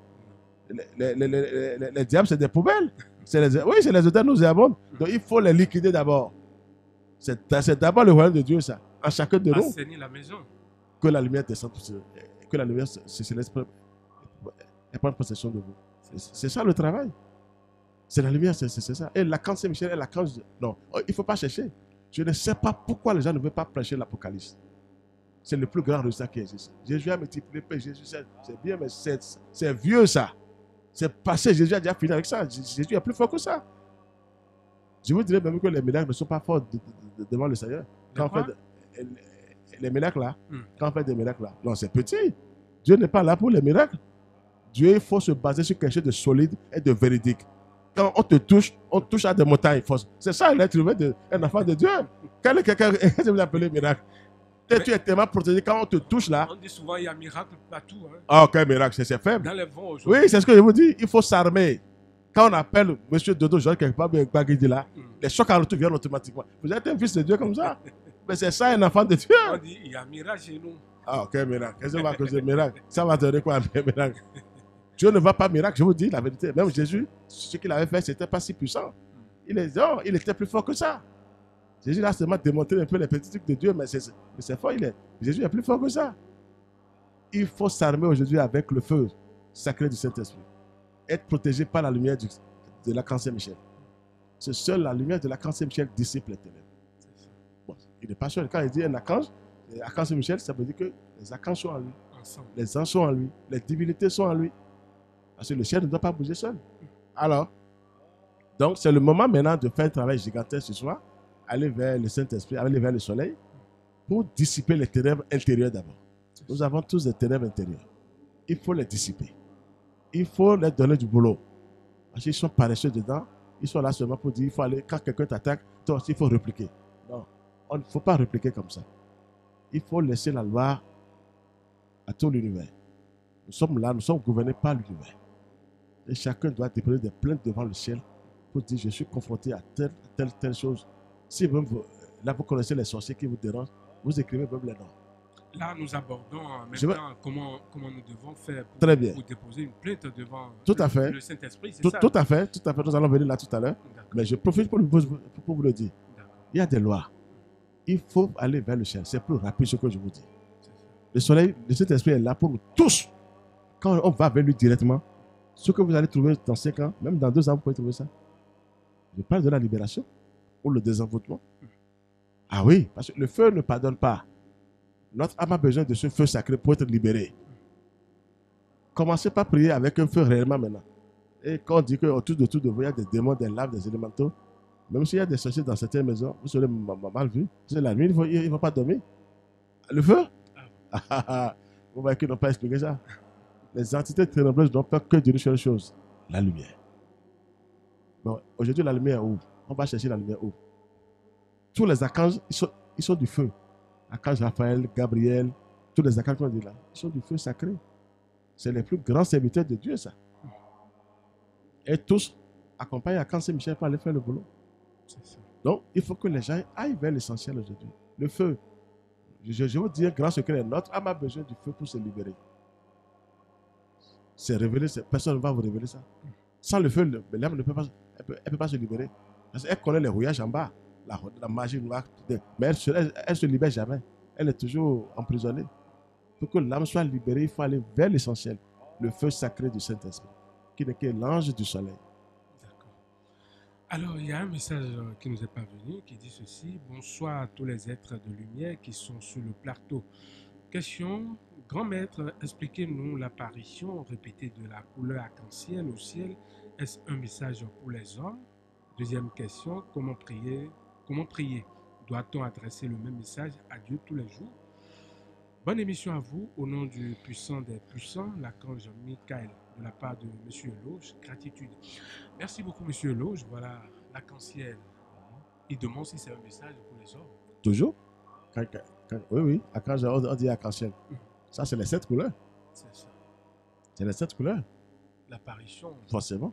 Les diables, c'est des poubelles. Oui, c'est les odeurs nauséabondes. Donc, il faut les liquider d'abord. C'est d'abord le royaume de Dieu, ça. En chacun de nous, Assainir la maison. que la lumière descende, que la lumière se laisse et prendre possession de vous. C'est ça le travail. C'est la lumière, c'est ça. Et l'archange Saint-Michel est l'archange. Non, il ne faut pas chercher. Je ne sais pas pourquoi les gens ne veulent pas prêcher l'Apocalypse. C'est le plus grand résultat qui existe. Jésus a multiplié, Jésus, c'est bien, mais c'est vieux ça. C'est passé, Jésus a déjà fini avec ça. Jésus est plus fort que ça. Je vous dirais même que les miracles ne sont pas forts devant le Seigneur. Quand on fait les miracles là, quand on fait des miracles là, non, c'est petit. Dieu n'est pas là pour les miracles. Dieu, il faut se baser sur quelque chose de solide et de véridique. Quand on te touche, on touche à des montagnes. C'est ça l'être humain d'un enfant de Dieu. Quand quelqu'un, je vous appelle miracle. Tu es tellement protégé quand on te touche là. On dit souvent il y a miracle partout. Hein. Ah, ok, miracle, c'est faible. Dans les vents aujourd'hui. Oui, c'est ce que je vous dis. Il faut s'armer. Quand on appelle M. Dodo, Georges, quelque part, Bagidi là, les chocs en retour viennent automatiquement. Vous êtes un fils de Dieu comme ça. Mais c'est ça, un enfant de Dieu. On dit il y a miracle chez nous. Ah, ok, miracle. Qu'est-ce que va causer miracle? Ça va donner quoi, un miracle? Dieu ne va pas miracle, je vous dis la vérité. Même Jésus, ce qu'il avait fait, ce n'était pas si puissant. Il était plus fort que ça. Jésus a seulement démontré un peu les petits trucs de Dieu, mais c'est fort. Jésus est plus fort que ça. Il faut s'armer aujourd'hui avec le feu sacré du Saint-Esprit. Être protégé par la lumière de l'archange Saint-Michel. C'est seule la lumière de l'archange Saint-Michel dissipe les ténèbres. Bon, il n'est pas sûr. Quand il dit un archange Saint-Michel, ça veut dire que les archanges sont en lui. Ensemble. Les anges sont en lui. Les divinités sont en lui. Parce que le ciel ne doit pas bouger seul. Alors, donc c'est le moment maintenant de faire un travail gigantesque ce soir, aller vers le Saint-Esprit, aller vers le soleil, pour dissiper les ténèbres intérieures d'abord. Nous avons tous des ténèbres intérieures. Il faut les dissiper. Il faut leur donner du boulot. Parce qu'ils sont paresseux dedans. Ils sont là seulement pour dire, il faut aller, quand quelqu'un t'attaque, toi aussi il faut répliquer. Non, il ne faut pas répliquer comme ça. Il faut laisser la loi à tout l'univers. Nous sommes là, nous sommes gouvernés par l'univers. Et chacun doit déposer des plaintes devant le ciel pour dire, je suis confronté à telle chose. Si même là vous connaissez les sorciers qui vous dérangent, vous écrivez même les noms. Là, nous abordons maintenant comment nous devons faire pour déposer une plainte devant le Saint-Esprit. Tout à fait. Nous allons venir là tout à l'heure. Mais je profite pour vous le dire. Il y a des lois. Il faut aller vers le ciel. C'est plus rapide ce que je vous dis. Le soleil, le Saint-Esprit est là pour nous tous. Quand on va vers lui directement, ce que vous allez trouver dans 5 ans, même dans 2 ans, vous pouvez trouver ça. Je parle de la libération ou le désenvoûtement. Ah oui, parce que le feu ne pardonne pas. Notre âme a besoin de ce feu sacré pour être libéré. Commencez par prier avec un feu réellement maintenant. Et quand on dit qu'autour de vous, il y a des démons, des laves, des élémentaux, même s'il y a des sorciers dans certaines maisons, vous serez mal vus. C'est la nuit, ils ne vont pas dormir. Le feu? Vous voyez qu'ils n'ont pas expliqué ça. Les entités ténébreuses n'ont pas que d'une seule chose, la lumière. Bon, aujourd'hui, la lumière est où? On va chercher la lumière où? Tous les archanges, ils sont du feu. Archange Raphaël, Gabriel, tous les archanges qu'on dit là, ils sont du feu sacré. C'est les plus grands serviteurs de Dieu, ça. Et tous accompagnent l'archange Saint-Michel pour aller faire le boulot. Donc, il faut que les gens aillent vers l'essentiel aujourd'hui. Le feu. Je vous dis un grand secret. Notre âme a besoin du feu pour se libérer. C'est révélé, personne ne va vous révéler ça. Sans le feu, l'âme ne peut pas, elle peut pas se libérer. Parce qu'elle connaît les rouillages en bas, la magie noire. Mais elle se libère jamais. Elle est toujours emprisonnée. Pour que l'âme soit libérée, il faut aller vers l'essentiel. Le feu sacré du Saint-Esprit, qui n'est que l'ange du soleil. D'accord. Alors, il y a un message qui nous est parvenu qui dit ceci. Bonsoir à tous les êtres de lumière qui sont sur le plateau. Question, grand maître, expliquez-nous l'apparition répétée de la couleur arc-en-ciel au ciel. Est-ce un message pour les hommes? Deuxième question, comment prier? Doit-on adresser le même message à Dieu tous les jours? Bonne émission à vous, au nom du puissant des puissants, l'archange Michael, de la part de M. Eloge. Gratitude. Merci beaucoup, M. Eloge. Voilà, l'arc-en-ciel. Il demande si c'est un message pour les hommes. Toujours? Oui. On dit arc-en-ciel. Ça, c'est les 7 couleurs. C'est ça. C'est les 7 couleurs. L'apparition. Forcément.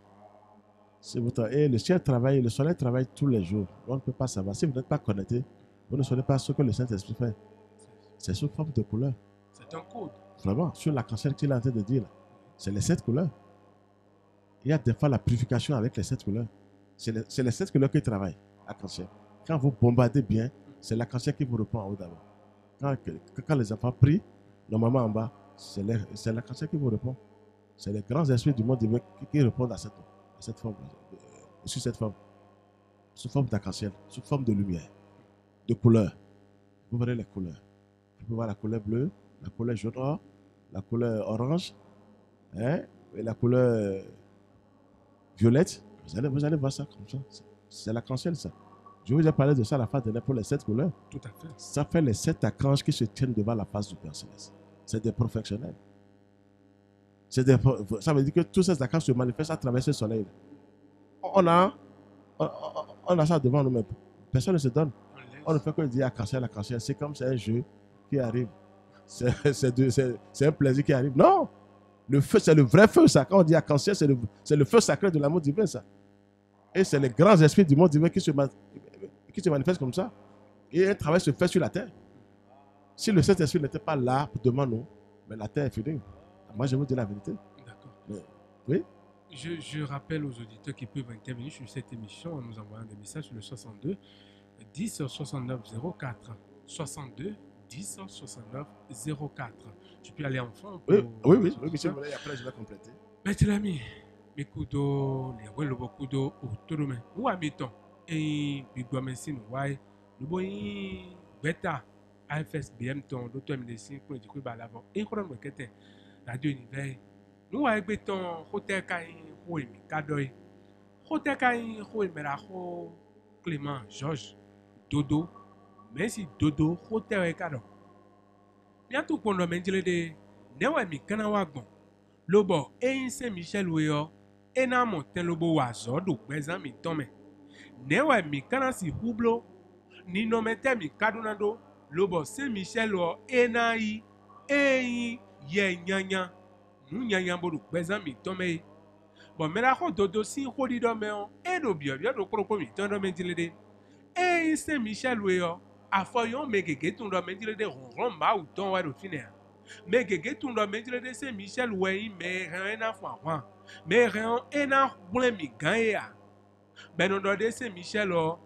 Et le ciel travaille, le soleil travaille tous les jours. On ne peut pas savoir. Si vous n'êtes pas connecté, vous ne saurez pas ce que le Saint-Esprit fait. C'est sous forme de couleurs. C'est un code. Vraiment, sur l'arc-en-ciel qu'il est en train de dire là. C'est les 7 couleurs. Il y a des fois la purification avec les 7 couleurs. C'est les 7 couleurs qui travaillent, arc-en-ciel. Quand vous bombardez bien, c'est l'arc-en-ciel qui vous reprend en haut d'abord. Quand les enfants prient, normalement en bas, c'est l'arc-en-ciel qui vous répond. C'est les grands esprits du monde divin qui répondent à cette forme, sur cette forme, sous forme d'arc-en-ciel, sous forme de lumière, de couleur. Vous verrez les couleurs. Vous pouvez voir la couleur bleue, la couleur jaune or, la couleur orange, hein, et la couleur violette. Vous allez voir ça comme ça. C'est l'arc-en-ciel, ça. Je vous ai parlé de ça à la face de pour les 7 couleurs. Tout à fait. Ça fait les 7 archanges qui se tiennent devant la face du Père Céleste. C'est des professionnels. Ça veut dire que tous ces archanges se manifestent à travers ce soleil. On a ça devant nous, mais personne ne se donne. On ne fait que dire arc-en-ciel. C'est comme c'est un jeu qui arrive. C'est un plaisir qui arrive. Non! Le feu, c'est le vrai feu, ça. Quand on dit arc-en-ciel, c'est le feu sacré de l'amour divin, ça. Et c'est les grands esprits du monde divin qui se manifestent comme ça. Et un travail se fait sur la terre. Si le Saint-Esprit n'était pas là devant nous, mais la terre est finie. Moi, je vous dis la vérité. D'accord. Oui? Je rappelle aux auditeurs qui peuvent intervenir sur cette émission en nous envoyant des messages sur le 62 10 69 04. 62 10 69 04. Tu peux aller en fond. Oui, monsieur, après je vais compléter. Mais tu l'as mis. Mes couteaux, les roues, le couteau, tout le monde. Où habitons? Et Bigwa Messin, ouais. Nous voyons Beta, AFS, BM, ton, d'autres médecins, pour dire que l'avant. Et qu'on a quitté Radio Univers. Nous avons béton, Hotel Kain, Hoemi, Kadoy. Hotel Kain, Hoemi, Raho, Clément, Georges, Dodo. Merci Dodo, Hotel Kado. Bientôt pour nous mentir de Newami Kanawagon. Lobo, et Saint-Michel Ouyo. Et na monten lobo wazo do bezan mi tome. Newe mi kanasi hublo. Ni nomete mi kadunado. Lobo Saint-Michel o enayi. Eyi ye nyanya. Nu nyanya bodu bezan mi tome. Bon mera ko dodo si hodi do me on. E do bio do kroko mi tondo me dilede. Eyi Saint-Michel Ouyo. Afoyon megege tundo me dilede ron ma ou ton wa do fine. Megege tundo me dilede Saint-Michel Ouyo me rena fwa. Mais rien ena boule mi ganya. Ben on doit Saint-Michel o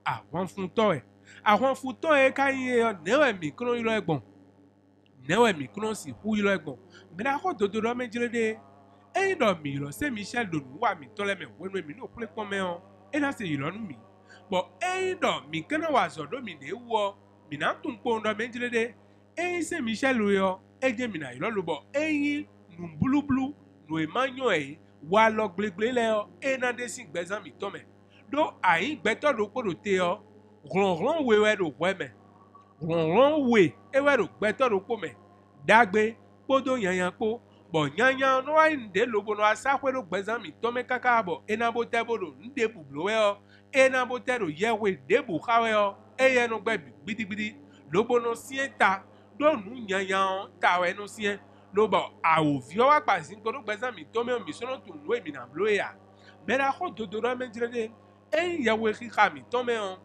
a wan funtoe. A wan funtoe kanye newe mi kron ilo egbon. Newe mi kron si hu ilo egbon. Mais na ko dodo me jire de e do mi lo Saint-Michel do wa mi tole me wenu mi no ple pon me on. E na se ilo nu mi. Bon e do mi kana wa zo do mi de wo. Mi na tun po ndo me jire de e Saint-Michel yo e je mi na ilo lo bo e nu blu blu. Nous émanons wa lo glegle le e na de sin gbezan mi tome do ayin gbeto do ko do te o ron we do weme ron we e we do gbeto do ko me dagbe podo yanyan po bo yanyan no ayin de lobo no asakwe do gbezan mi tome kaka bo e na bo te bodo nde bublo we o e na bo te do yewe de bu kawe o e ye no gbe gbidigbidi lobo no sienta do nu yanyan tawe no sien lobo awo vio wa pa sin ko do gbezan mi tome mi sono tu nu emi na blo ya mera ko dodo ro me jire e yawe ki ka mi tome on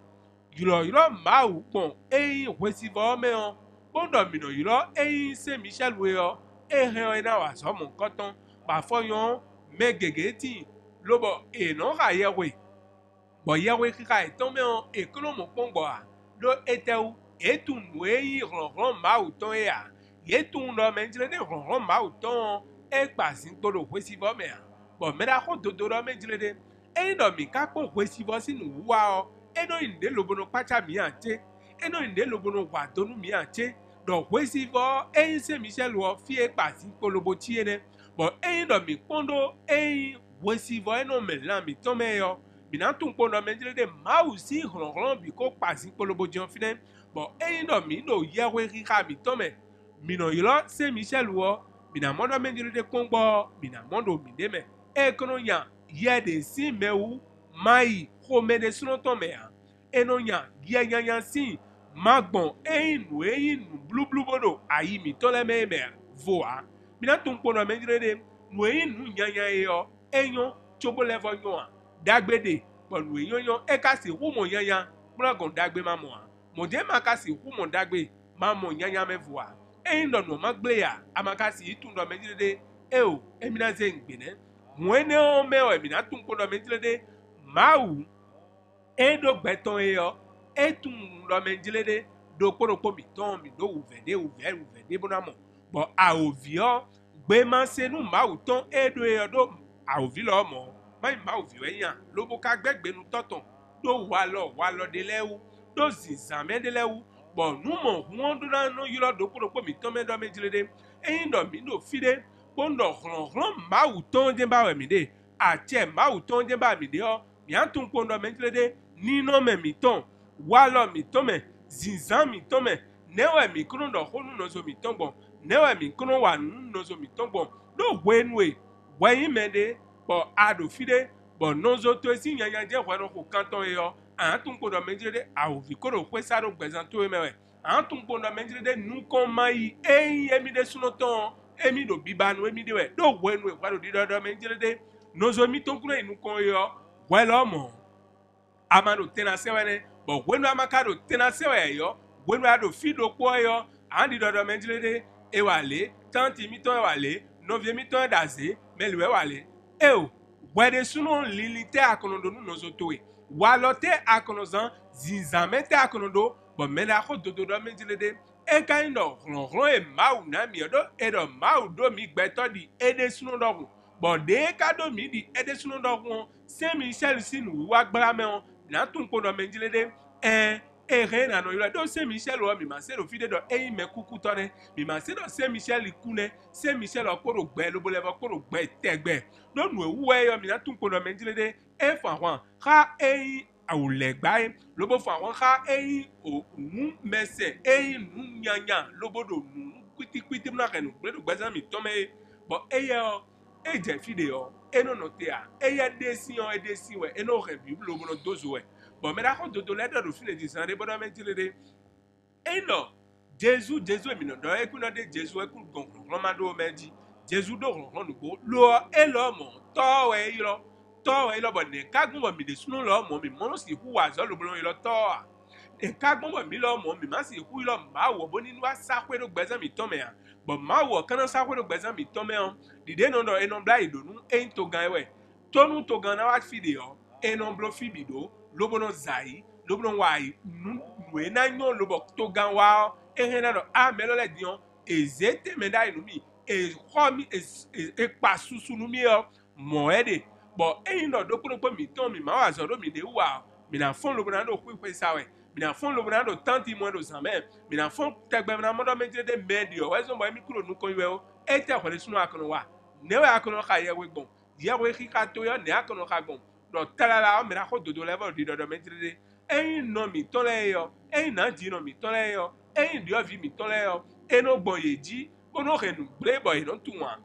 yiro ma u pon e we si vo me on bondo mi no yiro e Saint-Michel we o e he na wa so mo koton ba foyon me gegeti lobo e no ga yewe bo yewe ki ka tome on e klo mo pon gbo a do eteu etu nu e ron ma u ton ya ye tun do me jire de ron ma u ton e pa sin ko do we si vo me a bo mera ko dodo ro me jire de e no mi ka po we si vo sinu wa o e no inde lobono pacha mi ante e no inde lobono wa tonu mi ante do we si vo e Saint-Michel wo fi e pa sin ko lobo ti ene bo e no mi pondo e we si vo e no me la mi ton me yo mi na tun po no me jire de ma u si ron bi ko pa sin ko lobo jon fine bo e no mi no ye we ri ka mi ton me mi no yilo Saint-Michel wo mi na mondo me jire de kongbo mi na mondo mi de me e kono yan ye de si me u mai ko me de suno to me a eno yan ye yan si magbon inu blu blu bodo ayi mi to le me voa mi na tun po no me jire de nu inu yan yo enyo chobo le vo yan dagbede bo nu yan e ka si hu mo yan mo gon dagbe ma mo a mo de ma ka si hu mo dagbe ma mo yan me voa endo no magble ya amaka si tun do me jire de e o emi na ze ngbene mwene o me o emi na tun po do me jire de mau endo gbeton e yo et tout le menjilede do koro mi ton mi do ouvede bonamo bon a ovio gbe ma se nu ma uton e do a ovi lo mo ma ovi eyan lo bo ka gbegbe nu toton do wa lo de lewu do zizan me de lewu bon nu mo won do na no yiro do koro mi ton me do menjilede eyin do mi do fide pondo ron ma uton je ba we mi de ache ma uton je ba mi de o mi antun pondo menjilede ni no me mi ton walo mi tome zinzan mi tome newe mi kuno do honu nozo mi tongbon newe mi kuno wa nozo mi tongbon do wenwe weyin mede bo ado fide bo nozo to esi nyanya je hwero ko kanton yo antun ko do menjide a ovi ko do kwesa do gbezan to emewe antun ko do menjide nu kon mai emi de sunoton emi do bibanu emi de we do wenwe hwero di do menjide nozo mi ton kuno inu kon yo welo mo amano tena sewene bo wenu amakado tena sewe yo wenu ado fido po yo andi dodo menjilede ewale tanti mi ton ewale novie mi ton daze melwe wale eo wede suno lilite akonodo nu nozotoe walote akonozan zinzamente akonodo bo mena ko dodo menjilede e kaindo ron e mau na mi odo edo mau do mi gbeto di ede suno dogun bo de kado mi di ede suno dogun Saint Michel sinu wa gbara me on na tun ko do menjilede na no yura do Saint Michel o mi ma se do fide do me kuku tone mi ma se do Saint Michel ikune Saint Michel o ko do gbe lo bole ko do gbe tegbe do nu ewu yo mi na tun ko do menjilede fa wan ha awule gba lo bo fa wan ha o nu mese nu nyanya lo bodo nu kwiti na kenu gbe do gbe mi tome bo yo je fide yo eno no te a desi we eno re bi lo mo dozo we bon me da ko dodo le do fine di san de bodo menjilede eno Jésus mi no do e ku no de Jésus e ku gon ma do meji Jésus do ron nu go lo e lo mo to we ilo bo ne ka gun bo mi de sunu lo mo mi mo si hu wa zo lo bo ilo to a e ka gun bo mi lo mo mi ma si hu ilo ma wo bo ninu asa kwe do gbezan mi to me a bo ma wo kan sa kwe do gbezan mi to me on dide no do eno bla idonu to gan we tonu to gan na wa fide yo eno blo fibido lobono zai lobono wai nu na nyo lobo to gan wa na do a melo le dion ezete meda inu mi khomi pa susu nu mi o mo ede bo no do ko mi ton mi ma wa zo do mi de wa mi na fon lobono na do kwe sawe mi na fon lobono na do tanti mo do zanme mi na fon tegbe na mo do menje de medio wa zo mo mi kuro nu kon we o te ko le sunu akono wa ne wa akono ka ye we gbon ye we ki ka to yo ne akono ka gbon do talala o mi na ko dodo level di do menje de no mi to le yo na ji no mi to le yo di o vi mi to le yo eno gbon ye ji ono renu ble boy no tuwa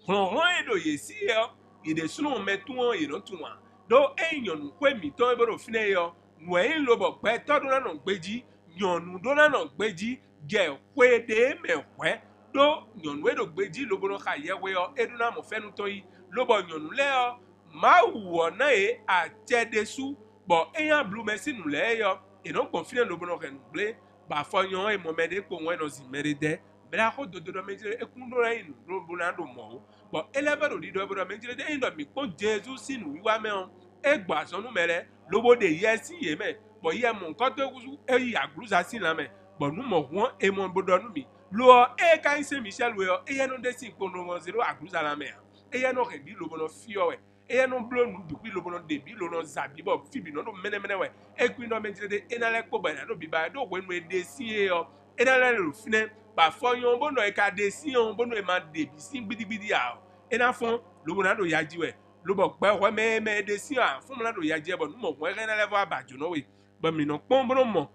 ron edo ye si yo ide sunu metu ye no tuwa do nyonu kwe mi to e boro fine yo nu lo bo pe to do na no gbeji nyonu do na no gbeji je kwe de me kwe do nyonu edo gbeji lo boro ka ye we yo edu na mo fenu to yi lo bo nyonu le yo ma wo na a tedesu bo eyan blue machine le yo no confine lo boro renu ble ba fo yon e mo mede ko won no zi merede bra ko dodo menjire e kun do rain do bonando mo bo elebe do di do bro menjire de ndo mi ko Jesus sinu wiwa me on e gba so nu mere lobo de yes ye me bo ye mo nkan to gusu e yi agruza sin la me bo nu mo won e mo bodo nu mi lo e kan Saint Michel we e ye no de sin ko no zero agruza la me e ye no re bi lobo no fio we e ye no blo nu bi lobo no de bi lo no zabi bo fibi no mene we e ku no menjire de e na le ko ba na do bi ba do we no de sin e yo e na le fine ba fo yon bono e ka de si yon bono e ma de bi sin gbidi a e na fon lo na do yaji we lo bo pe ho me de si a fun na do yaji bo nu mo we na level abajo no we ba mi no pon bono mo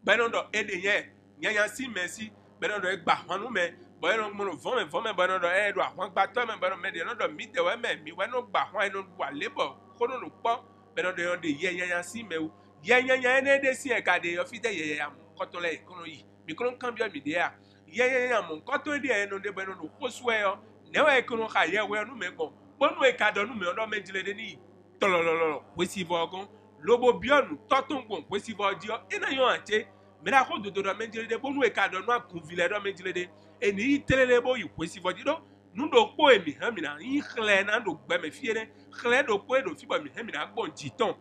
ba no do e de yen yan si merci ba no do e gba honu me ba no mo no von me ba no do e do ahon gba to me ba no me de no do mi de we me mi we no gba hon e no wa lebo ko no po ba no do de yan si me o yan ne de si e ka de yo fi de ye ya mo ko to le kono yi mi kono cambio mi de a ye mo nkan to de no de beno no koswe yo ne wa kono ka ye we no me go bonu e ka do no me odo menjile de ni tolololo we si vogon lobo bionu totun gon we si vodio ina yo ante me na ko do menjile de bonu e ka do no akunvile do menjile de eni telele bo yi we si vodio do nu do po emi ha mi na yin khle na do gbe me fiere khle do po do fi ba mi ha mi na gbon jiton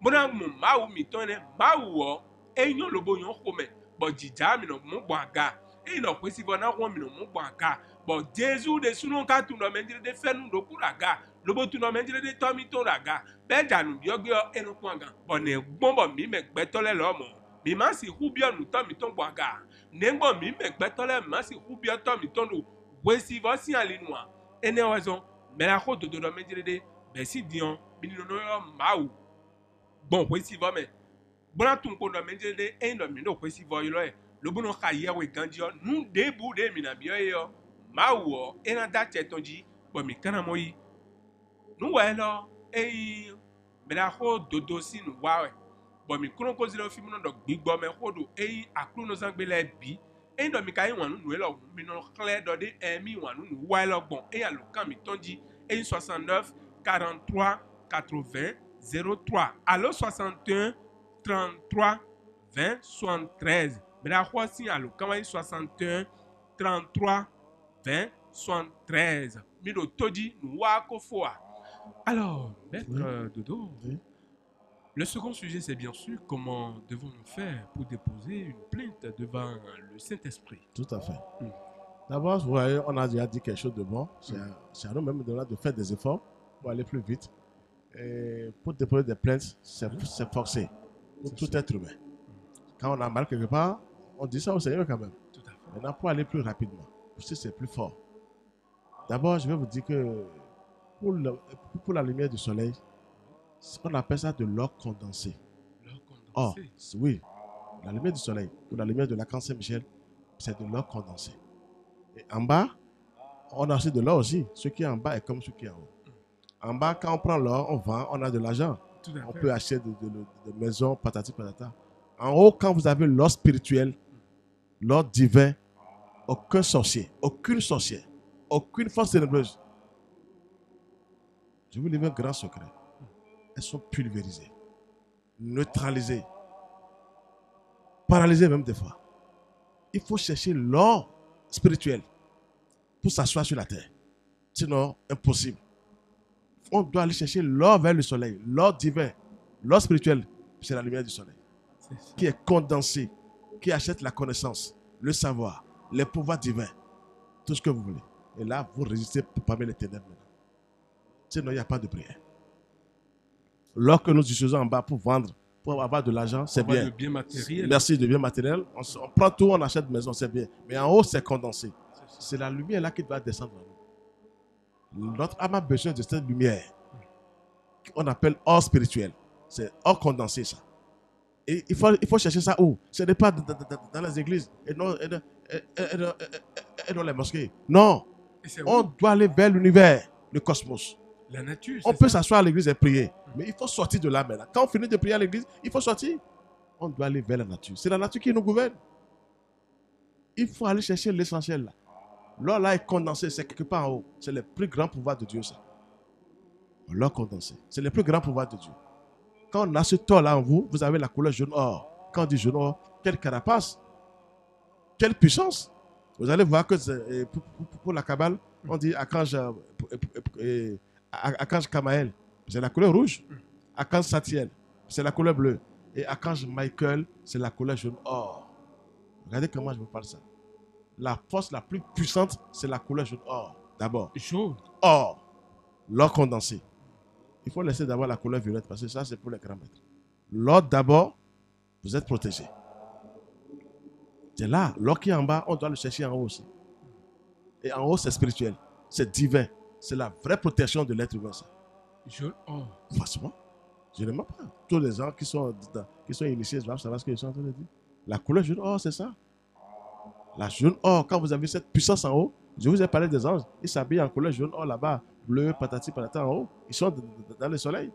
Bona mo mawu mi ton ne mawu o enyo lobo yon kome bo jija mi no mo gbaga e no kwesi bo na wo mi no mo gbaga bo Jesu de sunu ka tu no menjire de fenu do kuraga lobo tu no menjire de to mi to raga be janu bi ogbe enu kwanga bo ne gbon mi me gbetole lo mo mi ma si hu bi onu to mi to gbaga ne gbon mi me gbetole ma si hu bi to mi to do wesi bo si alinua ene wazo me la ko do menjire de be si dion mi no no mawu bon kwesi va me bona tun ko no menje de en no mi no kwesi va yo e lo bono ka ye we ganji o nu de bu de mi na bi yo ma wo ena da chetonji bo mi kana moyi nu wa lo e me da ho dodo si nu wa we bo mi kron ko zero fi mu no do gbigbo me ho do e akru no sangbe le bi e no mi ka yin wanu nu e lo mi no clear do de e mi wanu nu wa lo gbon e ya lo kan mi tonji e 69 43 80 03 allo 61 33 20 73 mais quoi si allo quand 61 33 20 73 mido todi wako foa. Alors maître Dodo, le second sujet c'est bien sûr comment devons-nous faire pour déposer une plainte devant le Saint-Esprit. Tout à fait. D'abord, vous voyez, on a déjà dit quelque chose de bon. C'est à nous même de faire des efforts pour aller plus vite. Et pour déposer des plaintes, c'est forcé pour tout être humain. Quand on a mal quelque part, on dit ça au Seigneur quand même. Tout à fait. Maintenant, pour aller plus rapidement, parce que c'est plus fort. D'abord, je vais vous dire que pour la lumière du soleil, on appelle ça de l'eau condensée. L'eau condensée. Oh, oui, la lumière du soleil, ou la lumière de l'archange Saint-Michel, c'est de l'eau condensée. Et en bas, on a aussi de l'eau aussi. Ce qui est en bas est comme ce qui est en haut. En bas, quand on prend l'or, on vend, on a de l'argent. On peut acheter des maisons, patati patata. En haut, quand vous avez l'or spirituel, l'or divin, aucun sorcier, aucune sorcière, aucune force ténébreuse. Je vous livre un grand secret. Elles sont pulvérisées, neutralisées, paralysées même des fois. Il faut chercher l'or spirituel pour s'asseoir sur la terre. Sinon, impossible. On doit aller chercher l'or vers le soleil, l'or divin, l'or spirituel, c'est la lumière du soleil, qui est condensée, qui achète la connaissance, le savoir, les pouvoirs divins, tout ce que vous voulez. Et là, vous résistez parmi les ténèbres. Sinon, il n'y a pas de prière. L'or que nous utilisons en bas pour vendre, pour avoir de l'argent, c'est bien. De bien matériel. Merci, de bien matériel. On prend tout, on achète maison, c'est bien. Mais en haut, c'est condensé. C'est la lumière là qui doit descendre à nous. Notre âme a besoin de cette lumière qu'on appelle or spirituel. C'est or condensé, ça. Et il faut chercher ça où? Ce n'est pas dans les églises et non dans les mosquées. Non. On doit aller vers l'univers, le cosmos. La nature. On peut s'asseoir à l'église et prier. Mais il faut sortir de là maintenant. Quand on finit de prier à l'église, il faut sortir. On doit aller vers la nature. C'est la nature qui nous gouverne. Il faut aller chercher l'essentiel là. L'or là est condensé, c'est quelque part en haut. C'est le plus grand pouvoir de Dieu, ça. L'or condensé, c'est le plus grand pouvoir de Dieu. Quand on a ce or là en vous, vous avez la couleur jaune or. Quand on dit jaune or, quelle carapace, quelle puissance. Vous allez voir que pour la Kabbale, on dit Archange Kamaël, c'est la couleur rouge. Archange Satiel, c'est la couleur bleue. Et Archange Michael, c'est la couleur jaune or. Regardez comment je vous parle ça. La force la plus puissante, c'est la couleur jaune or. D'abord. Jaune. Or. L'or condensé. Il faut laisser d'abord la couleur violette parce que ça, c'est pour les grands maîtres. L'or d'abord, vous êtes protégé. C'est là. L'or qui est en bas, on doit le chercher en haut aussi. Et en haut, c'est spirituel. C'est divin. C'est la vraie protection de l'être humain. Ça. Jaune or. Franchement, je ne mens pas. Tous les gens qui sont initiés doivent savoir ce qu'ils sont en train de dire. La couleur jaune or, c'est ça. La jaune or, quand vous avez cette puissance en haut, je vous ai parlé des anges, ils s'habillent en couleur jaune or là-bas, bleu, patati, patata en haut, ils sont dans le soleil.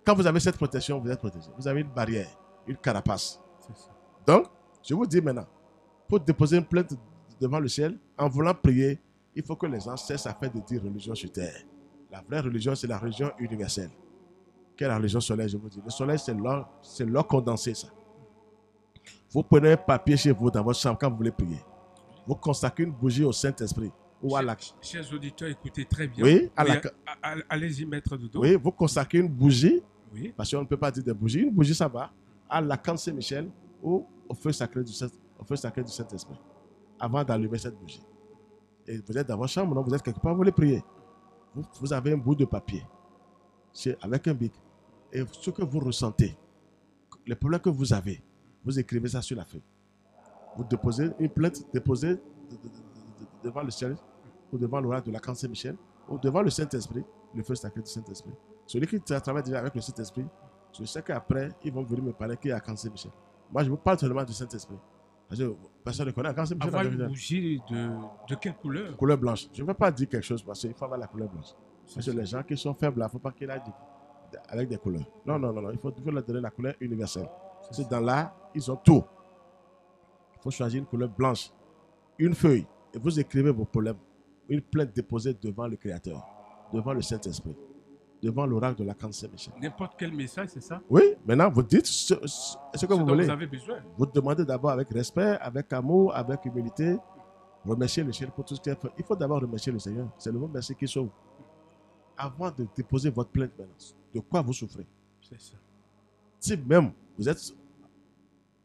Quand vous avez cette protection, vous êtes protégé. Vous avez une barrière, une carapace. Donc, je vous dis maintenant, pour déposer une plainte devant le ciel, en voulant prier, il faut que les anges cessent à faire de dire religion sur terre. La vraie religion, c'est la religion universelle. Quelle est la religion solaire, je vous dis? Le soleil, c'est l'or condensé, ça. Vous prenez un papier chez vous dans votre chambre quand vous voulez prier. Vous consacrez une bougie au Saint-Esprit. Ou à la... Chers auditeurs, écoutez très bien. Oui, allez-y, maître Dodo. Oui, vous consacrez une bougie Oui. Parce qu'on ne peut pas dire des bougies. Une bougie, ça va à la Camp Saint-Michel ou au feu sacré du Saint-Esprit avant d'allumer cette bougie. Et vous êtes dans votre chambre, non? Vous êtes quelque part, vous voulez prier. Vous avez un bout de papier avec un bic. Et ce que vous ressentez, les problèmes que vous avez, vous écrivez ça sur la feuille. Vous déposez une plainte, devant le ciel, ou devant l'oracle de la Camp Saint-Michel, ou devant le Saint-Esprit, le feu sacré du Saint-Esprit. Celui qui travaille déjà avec le Saint-Esprit, je sais qu'après, ils vont venir me parler qu'il y a à Camp Saint-Michel. Moi, je vous parle seulement du Saint-Esprit. Parce que personne ne connaît à Camp Saint-Michel. Avoir une bougie de quelle couleur? Couleur blanche. Je ne vais pas dire quelque chose parce qu'il faut avoir la couleur blanche. Parce que les gens qui sont faibles, il ne faut pas qu'ils aillent avec des couleurs. Non, non, non, non. Il faut leur donner la couleur universelle. Parce que dans là, ils ont tout. Il faut choisir une couleur blanche. Une feuille. Et vous écrivez vos problèmes. Une plainte déposée devant le Créateur, devant le Saint-Esprit, devant l'oracle de la Camp Saint-Michel. N'importe quel message, c'est ça? Oui, maintenant vous dites ce que vous voulez. Vous avez besoin. Vous demandez d'abord avec respect, avec amour, avec humilité. Remercier le ciel pour tout ce qu'il a fait. Il faut d'abord remercier le Seigneur. C'est le mot merci qui sauve. Avant de déposer votre plainte maintenant, de quoi vous souffrez? C'est ça. Si même vous êtes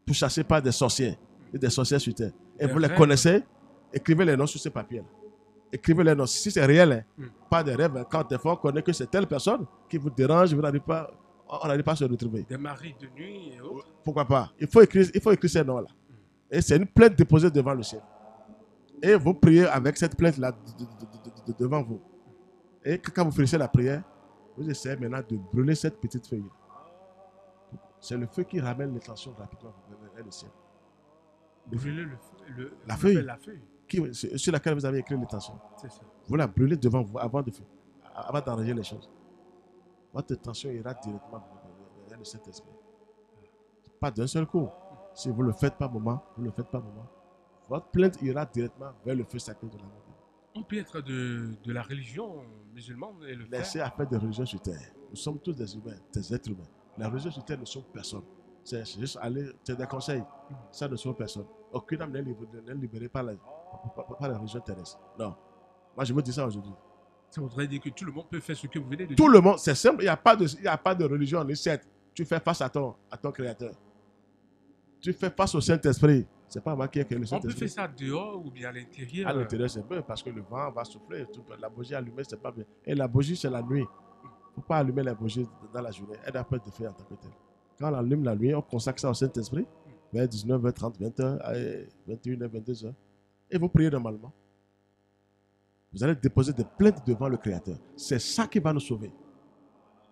pourchassé par des sorciers et des sorcières sur terre, et vous les connaissez, écrivez les noms sur ces papiers. Écrivez les noms. Si c'est réel, pas des rêves. Quand des fois on connaît que c'est telle personne qui vous dérange, on n'arrive pas à se retrouver. Des maris de nuit et autres. Pourquoi pas? Il faut écrire ces noms-là. Et c'est une plainte déposée devant le ciel. Et vous priez avec cette plainte-là devant vous. Et quand vous finissez la prière, vous essayez maintenant de brûler cette petite feuille. C'est le feu qui ramène l'intention rapidement vers le ciel. Brûlez la feuille. La feuille. Sur laquelle vous avez écrit l'intention. C'est ça. Vous la brûlez devant vous avant d'enrayer les choses. Votre intention ira directement vers le Saint-Esprit. Pas d'un seul coup. Si vous ne le faites pas moment, vous ne le faites pas moment. Votre plainte ira directement vers le feu sacré de l'amour. On peut être de la religion musulmane et le faire. Laissez à faire des religions sur terre. Nous sommes tous des humains, des êtres humains. La religion sur terre ne sont personne. C'est juste aller, c'est des conseils. Ça ne sont personne. Aucune âme n'est libérée par la religion terrestre. Non. Moi, je me dis ça aujourd'hui. Ça voudrait dire que tout le monde peut faire ce que vous venez de dire. Tout le monde, c'est simple. Il n'y a pas de religion ni secte. Tu fais face à ton Créateur. Tu fais face au Saint-Esprit. C'est pas moi qui ai créé le Saint-Esprit. On peut faire ça dehors ou bien à l'intérieur. À l'intérieur, c'est bien parce que le vent va souffler. La bougie allumée, c'est pas bien. Et la bougie, c'est la nuit. Il ne faut pas allumer la bougie dans la journée. Elle n'a pas de feu en tant que telle. Quand on allume la nuit, on consacre ça au Saint-Esprit. Vers 19h, 30, 20h, 21h, 22h. Et vous priez normalement. Vous allez déposer des plaintes devant le Créateur. C'est ça qui va nous sauver.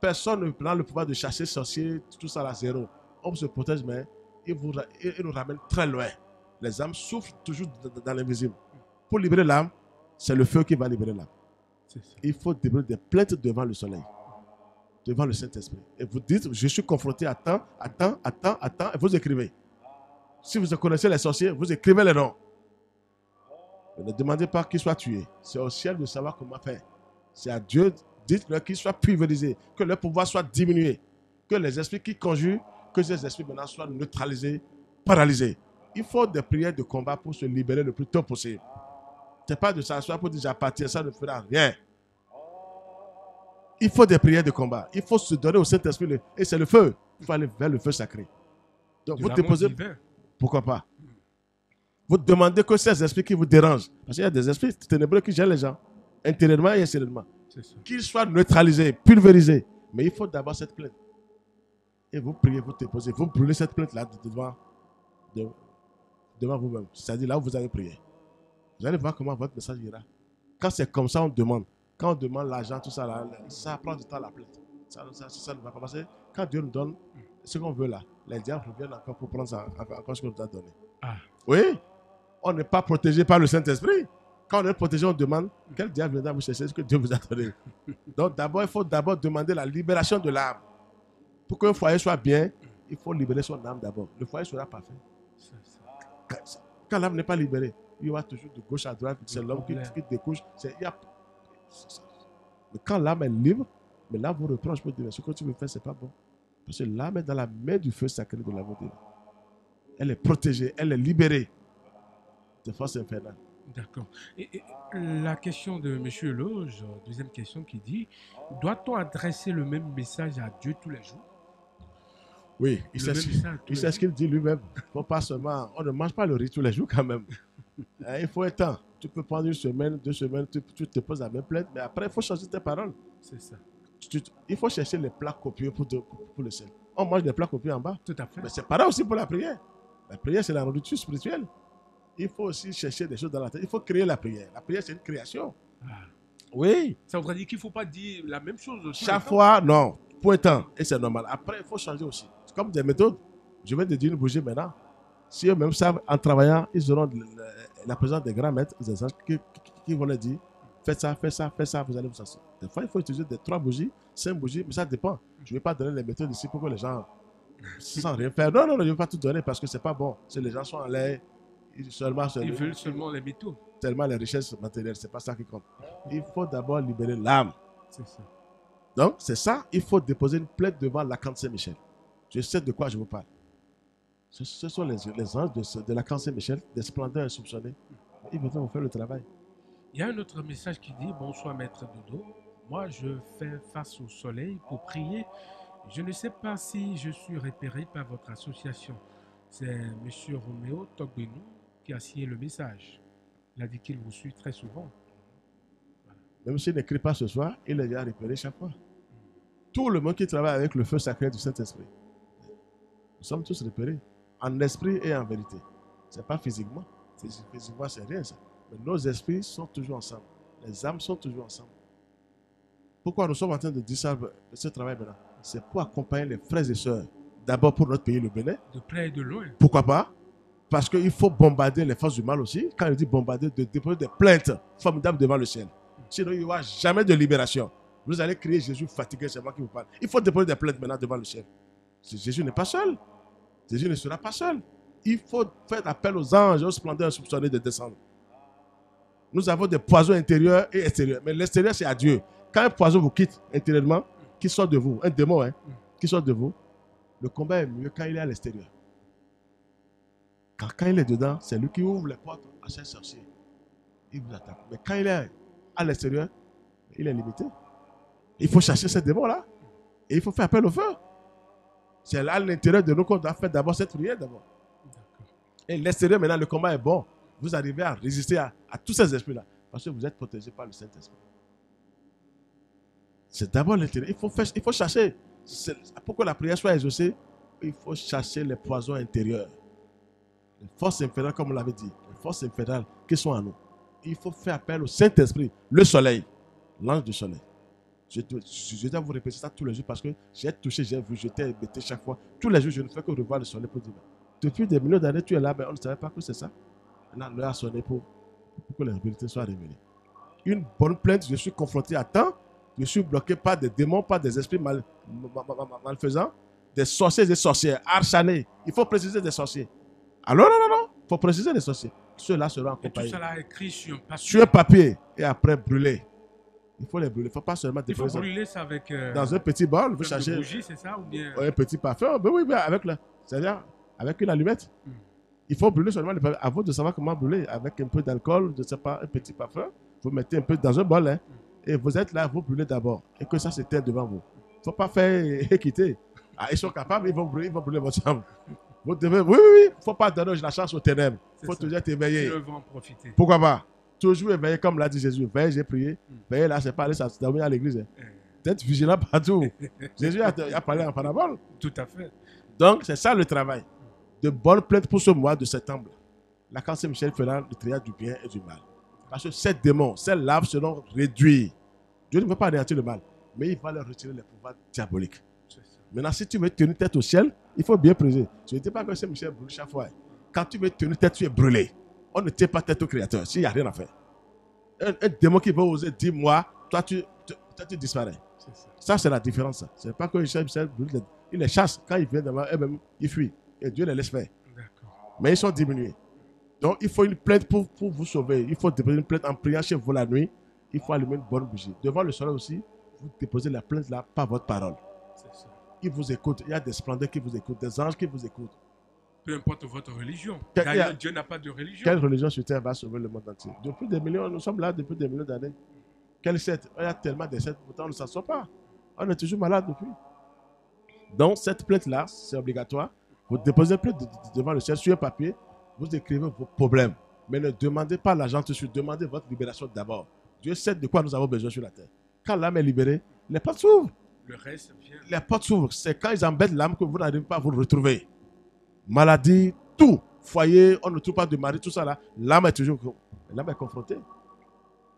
Personne ne prend le pouvoir de chasser sorciers, tout ça à zéro. On se protège, mais il nous ramène très loin. Les âmes souffrent toujours dans l'invisible. Pour libérer l'âme, c'est le feu qui va libérer l'âme. Il faut déposer des plaintes devant le soleil, devant le Saint-Esprit. Et vous dites, je suis confronté à tant, et vous écrivez. Si vous connaissez les sorciers, vous écrivez les noms. Ne demandez pas qu'ils soient tués. C'est au ciel de savoir comment faire. C'est à Dieu, dites-leur qu'ils soient pulvérisés, que leur pouvoir soit diminué, que les esprits qui conjurent, que ces esprits maintenant soient neutralisés, paralysés. Il faut des prières de combat pour se libérer le plus tôt possible. Ce n'est pas de s'asseoir pour dire j'appartiens, ça ne fera rien. Il faut des prières de combat. Il faut se donner au Saint-Esprit et c'est le feu. Il faut aller vers le feu sacré. Donc vous déposez. Pourquoi pas? Vous demandez que ces esprits qui vous dérangent, parce qu'il y a des esprits ténébreux qui gênent les gens, intérieurement et extérieurement, qu'ils soient neutralisés, pulvérisés. Mais il faut d'abord cette plainte. Et vous priez, vous déposez, vous brûlez cette plainte-là devant vous-même. C'est-à-dire là où vous avez prié. Vous allez voir comment votre message ira. Quand c'est comme ça, on demande. Quand on demande l'argent, tout ça, là, ça prend du temps la plainte. Ça ne va pas passer. Quand Dieu nous donne ce qu'on veut là, les diables reviennent encore pour prendre ça, encore ce qu'on nous a donné. Ah. Oui, on n'est pas protégé par le Saint-Esprit. Quand on est protégé, on demande quel diable viendra vous chercher ce que Dieu vous a donné. Donc d'abord, il faut d'abord demander la libération de l'âme. Pour qu'un foyer soit bien, il faut libérer son âme d'abord. Le foyer sera parfait. Quand l'âme n'est pas libérée, il y aura toujours de gauche à droite, c'est l'homme qui découche. Mais quand l'âme est libre, mais là vous reproche pour dire ce que tu veux faire, c'est pas bon. Parce que l'âme est dans la main du feu sacré de l'amour divin. Elle est protégée, elle est libérée des forces infernales. D'accord. Et la question de Monsieur Loge, deuxième question qui dit, doit-on adresser le même message à Dieu tous les jours? Oui, Le même message tous il les sait ce jours? qu'il dit lui-même. Faut pas seulement, on ne mange pas le riz tous les jours quand même. Il faut un temps. Tu peux prendre une semaine, 2 semaines, tu te poses la même plainte, mais après, il faut changer tes paroles. C'est ça. Il faut chercher les plats copieux pour le sel. On mange des plats copieux en bas. Tout à fait. Mais c'est pareil aussi pour la prière. La prière, c'est la nourriture spirituelle. Il faut aussi chercher des choses dans la tête. Il faut créer la prière. La prière, c'est une création. Ah. Oui. Ça voudrait dire qu'il ne faut pas dire la même chose. Chaque fois, non. Pour un temps. Et c'est normal. Après, il faut changer aussi. C'est comme des méthodes. Je vais te dire une bougie maintenant. Si eux-mêmes savent, en travaillant, ils auront la présence des grands maîtres, des anges qui vont leur dire faites ça, faites ça, faites ça, vous allez vous assurer. Des fois, il faut utiliser des 3 bougies, 5 bougies, mais ça dépend. Je ne vais pas donner les méthodes ici pour que les gens, sans rien faire. Non, non, non, je ne vais pas tout donner parce que ce n'est pas bon. Si les gens sont en l'air, ils veulent seulement les métaux. Tellement les richesses matérielles, ce n'est pas ça qui compte. Il faut d'abord libérer l'âme. C'est ça. Donc, c'est ça, il faut déposer une plainte devant l'archange Saint-Michel. Je sais de quoi je vous parle. Ce sont les anges de l'archange Saint-Michel, des splendeurs insoupçonnées. Ils viendront vous faire le travail. Il y a un autre message qui dit bonsoir maître Dodo. Moi, je fais face au soleil pour prier. Je ne sais pas si je suis repéré par votre association. C'est M. Roméo Togbenou qui a signé le message. Il a dit qu'il vous suit très souvent. Voilà. Même s'il n'écrit pas ce soir, il est déjà repéré chaque fois. Tout le monde qui travaille avec le feu sacré du Saint-Esprit. Nous sommes tous repérés, en esprit et en vérité. Ce n'est pas physiquement. Physiquement, c'est rien ça. Mais nos esprits sont toujours ensemble. Les âmes sont toujours ensemble. Pourquoi nous sommes en train de dire ça, ce travail maintenant? C'est pour accompagner les frères et sœurs. D'abord pour notre pays, le Bénin. De près et de loin. Pourquoi pas? Parce qu'il faut bombarder les forces du mal aussi. Quand je dis bombarder, de déposer des plaintes formidables devant le ciel. Sinon, il n'y aura jamais de libération. Vous allez crier Jésus fatigué, c'est moi qui vous parle. Il faut déposer des plaintes maintenant devant le ciel. Jésus n'est pas seul. Jésus ne sera pas seul. Il faut faire appel aux anges, aux splendeurs insoupçonnées de descendre. Nous avons des poisons intérieurs et extérieurs. Mais l'extérieur, c'est à Dieu. Quand un poison vous quitte intérieurement, qui sort de vous, un démon, qui sort de vous, le combat est mieux quand il est à l'extérieur. Quand il est dedans, c'est lui qui ouvre les portes à ces sorciers. Il vous attaque. Mais quand il est à l'extérieur, il est limité. Il faut chercher ces démons-là. Et il faut faire appel au feu. C'est là à l'intérieur de nous qu'on doit faire d'abord cette prière d'abord. Et l'extérieur, maintenant, le combat est bon. Vous arrivez à résister à tous ces esprits-là. Parce que vous êtes protégé par le Saint-Esprit. C'est d'abord l'intérieur. Il faut chercher. Pour que la prière soit exaucée, il faut chercher les poisons intérieurs. Les forces infernales, comme on l'avait dit. Les forces infernales qui sont en nous. Il faut faire appel au Saint-Esprit. Le soleil. L'ange du soleil. Je dois vous répéter ça tous les jours parce que j'ai touché, j'ai vu, j'étais embêté chaque fois. Tous les jours, je ne fais que revoir le soleil pour dire. Depuis des millions d'années, tu es là, mais on ne savait pas que c'est ça. Maintenant, l'heure a sonné pour que la vérité soit révélée. Une bonne plainte, je suis confronté à temps. Je suis bloqué par des démons, par des esprits malfaisants, des sorciers et sorcières, archanés. Il faut préciser des sorciers. Alors, non. Il faut préciser des sorciers. Ceux-là seront accompagnés. Et tout ça écrit sur un papier. Sur un papier et après brûler. Il faut les brûler. Il ne faut pas seulement déposer. Il faut brûler ça avec. Dans un petit bol, vous cherchez. Une bougie, c'est ça ou bien. Un petit parfum. Ben oui, avec le. C'est-à-dire avec une allumette. Il faut brûler seulement le parfum. À vous de savoir comment brûler. Avec un peu d'alcool, je ne sais pas, un petit parfum. Vous mettez un peu dans un bol. Et vous êtes là, vous brûlez d'abord. Et que ça s'éteigne devant vous. Il ne faut pas faire quitter. Ah, ils sont capables, ils vont brûler votre chambre. Vous devez. Oui. Il ne faut pas donner la chance aux ténèbres. Il faut toujours être éveillé. Ils vont en profiter. Pourquoi pas? Toujours éveillé, comme l'a dit Jésus. Veillez, j'ai prié. Veillez là, c'est pas aller dormir à l'église. D'être vigilant partout. Jésus a parlé en parabole. Tout à fait. Donc, c'est ça le travail. De bonnes plaintes pour ce mois de septembre. L'archange Saint-Michel fera le triage du bien et du mal. Parce que ces démons, ces larves seront réduits. Dieu ne veut pas anéantir le mal, mais il va leur retirer les pouvoirs diaboliques. Maintenant, si tu veux tenir tête au ciel, il faut bien prier. Je ne dis pas que Saint-Michel brûle chaque fois. Quand tu veux tenir tête, tu es brûlé. On ne tient pas tête au Créateur s'il n'y a rien à faire. Un démon qui va oser dire moi, toi tu disparais. Ça, c'est la différence. Ce n'est pas que Saint-Michel brûle. Il les chasse. Quand ils viennent devant eux-mêmes, ils fuient. Et Dieu les laisse faire. Mais ils sont diminués. Donc, il faut une plainte pour vous sauver. Il faut déposer une plainte en priant chez vous la nuit. Il faut allumer une bonne bougie. Devant le soleil aussi, vous déposez la plainte là par votre parole. Ils vous écoutent. Il y a des splendeurs qui vous écoutent, des anges qui vous écoutent. Peu importe votre religion. Quelle, D'ailleurs, Dieu n'a pas de religion. quelle religion sur terre va sauver le monde entier? Depuis des millions, nous sommes là depuis des millions d'années. Quelle secte? Il y a tellement de sectes, pourtant on ne s'en sort pas. On est toujours malade depuis. Donc, cette plainte-là, c'est obligatoire. Vous déposez plus devant le ciel sur un papier, vous écrivez vos problèmes. Mais ne demandez pas l'argent tout de suite, demandez votre libération d'abord. Dieu sait de quoi nous avons besoin sur la terre. Quand l'âme est libérée, les portes s'ouvrent. Le reste vient. Les portes s'ouvrent. C'est quand ils embêtent l'âme que vous n'arrivez pas à vous retrouver. Maladie, tout. Foyer, on ne trouve pas de mari, tout ça là. L'âme est confrontée.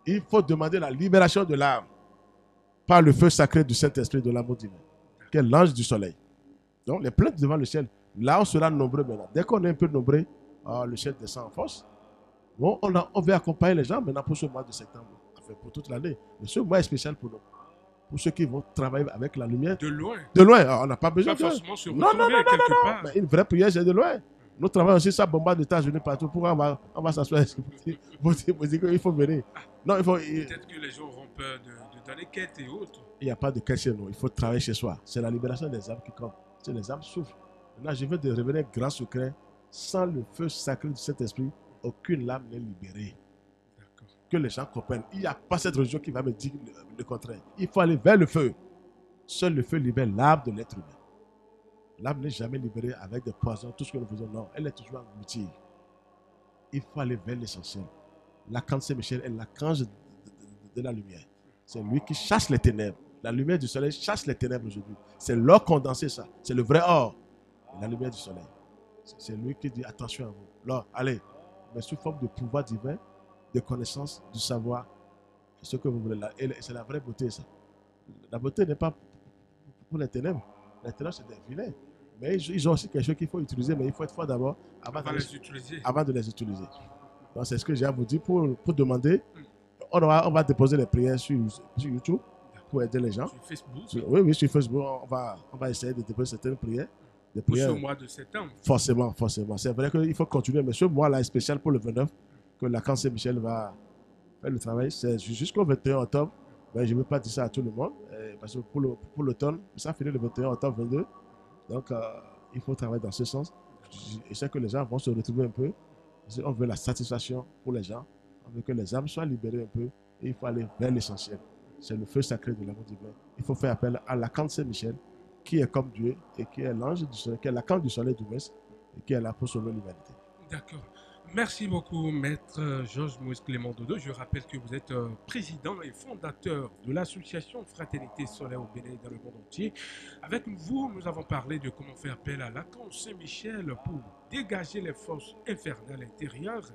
Il faut demander la libération de l'âme par le feu sacré du Saint-Esprit de l'amour divin, qui est l'ange du soleil. Donc, les plaintes devant le ciel, là, on sera nombreux maintenant. Dès qu'on est un peu nombreux, le ciel descend en force. Bon, on veut accompagner les gens maintenant pour ce mois de septembre, enfin pour toute l'année. Mais ce mois est spécial pour nous. Pour ceux qui vont travailler avec la lumière. De loin. De loin, on n'a pas besoin Pas de forcément se non, retrouver quelque part. Mais une vraie prière, c'est de loin. Nous travaillons aussi, ça bombarde des États-Unis partout. Pourquoi on va s'asseoir? Vous dites qu'il faut venir. Non, il faut. Peut-être que les gens auront peur de donner quête et autres. Il n'y a pas de quête chez nous. Il faut travailler chez soi. C'est la libération des âmes qui compte. C'est les âmes souffrent. Maintenant, je veux te révéler un grand secret. Sans le feu sacré de cet esprit, aucune âme n'est libérée. Que les gens comprennent. Il n'y a pas cette religion qui va me dire le contraire. Il faut aller vers le feu. Seul le feu libère l'âme de l'être humain. L'âme n'est jamais libérée avec des poisons, tout ce que nous faisons. Non, elle est toujours engloutie. Il faut aller vers l'essentiel. L'archange Saint-Michel est l'archange de la lumière. C'est lui qui chasse les ténèbres. La lumière du soleil chasse les ténèbres aujourd'hui. C'est l'or condensé, ça. C'est le vrai or. La lumière du soleil. C'est lui qui dit attention à vous. L'or, allez. Mais sous forme de pouvoir divin, de connaissance, du savoir. C'est ce que vous voulez là. Et c'est la vraie beauté, ça. La beauté n'est pas pour les ténèbres. Les ténèbres, c'est des vilains. Mais ils ont aussi quelque chose qu'il faut utiliser, mais il faut être fort d'abord avant de les utiliser. Donc, c'est ce que j'ai à vous dire pour demander. On va déposer les prières sur YouTube pour aider les gens. Sur Facebook. Oui, sur Facebook, on va essayer de déposer certaines prières. Pour ce mois de septembre. Forcément. C'est vrai qu'il faut continuer, mais ce mois-là est spécial pour le 29, que l'archange Saint-Michel va faire le travail. C'est jusqu'au 21 octobre. Mais je ne veux pas dire ça à tout le monde, parce que pour l'automne, ça finit le 21 octobre 22. Donc, il faut travailler dans ce sens. Je sais que les gens vont se retrouver un peu. On veut la satisfaction pour les gens. On veut que les âmes soient libérées un peu. Et il faut aller vers l'essentiel. C'est le feu sacré de l'amour divin. Il faut faire appel à l'archange Saint-Michel, qui est comme Dieu et qui est l'ange du soleil, qui est l'archange du soleil du Ouest et qui est là pour sauver l'humanité. D'accord. Merci beaucoup, Maître Georges Moïse Clément Dodo. Je rappelle que vous êtes président et fondateur de l'association Fraternité Solaire au Bénin et dans le monde entier. Avec vous, nous avons parlé de comment faire appel à l'archange Saint-Michel pour dégager les forces infernales intérieures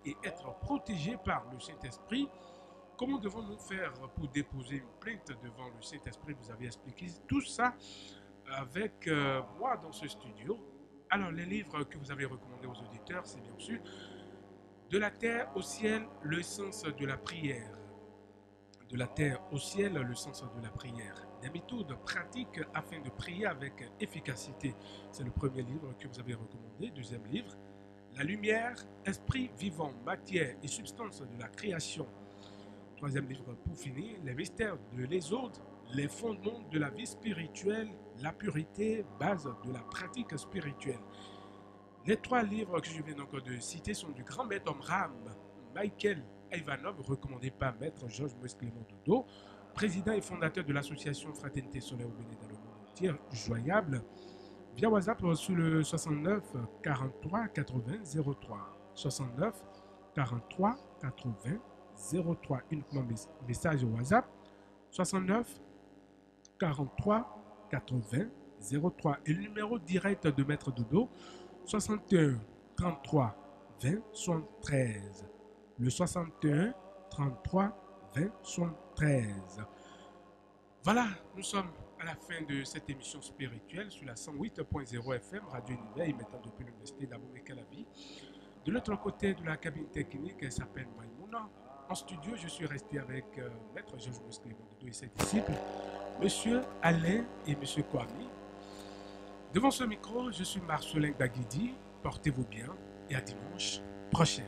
et être protégé par le Saint-Esprit. Comment devons-nous faire pour déposer une plainte devant le Saint-Esprit? Vous avez expliqué tout ça avec moi dans ce studio. Alors, les livres que vous avez recommandés aux auditeurs, c'est bien sûr De la terre au ciel, le sens de la prière. De la terre au ciel, le sens de la prière. Des méthodes pratiques afin de prier avec efficacité. C'est le premier livre que vous avez recommandé. Deuxième livre, La lumière, esprit vivant, matière et substance de la création. Troisième livre pour finir, Les mystères de l'Exode, les fondements de la vie spirituelle, la pureté, base de la pratique spirituelle. Les trois livres que je viens encore de citer sont du grand maître Omram, Michael Ivanov, recommandé par maître Georges Moïse Clément Dodo, président et fondateur de l'association Fraternité Solaire au Bénin dans le monde entier, joignable via WhatsApp sur le 69 43 80 03. 69 43 80 03. Uniquement message WhatsApp 69 43 80 03. Et le numéro direct de Maître Dodo 61 33 20 73. Le 61 33 20 73. Voilà, nous sommes à la fin de cette émission spirituelle sur la 108.0 FM Radio Univers, émettant depuis l'université d'Abomey-Calavi. De l'autre côté de la cabine technique, elle s'appelle Maïmouna. En studio, je suis resté avec Maître Georges Moïse Clément Dodo et ses disciples, Monsieur Alain et Monsieur Kwame. Devant ce micro, je suis Marcelin Daguidi. Portez-vous bien et à dimanche prochain.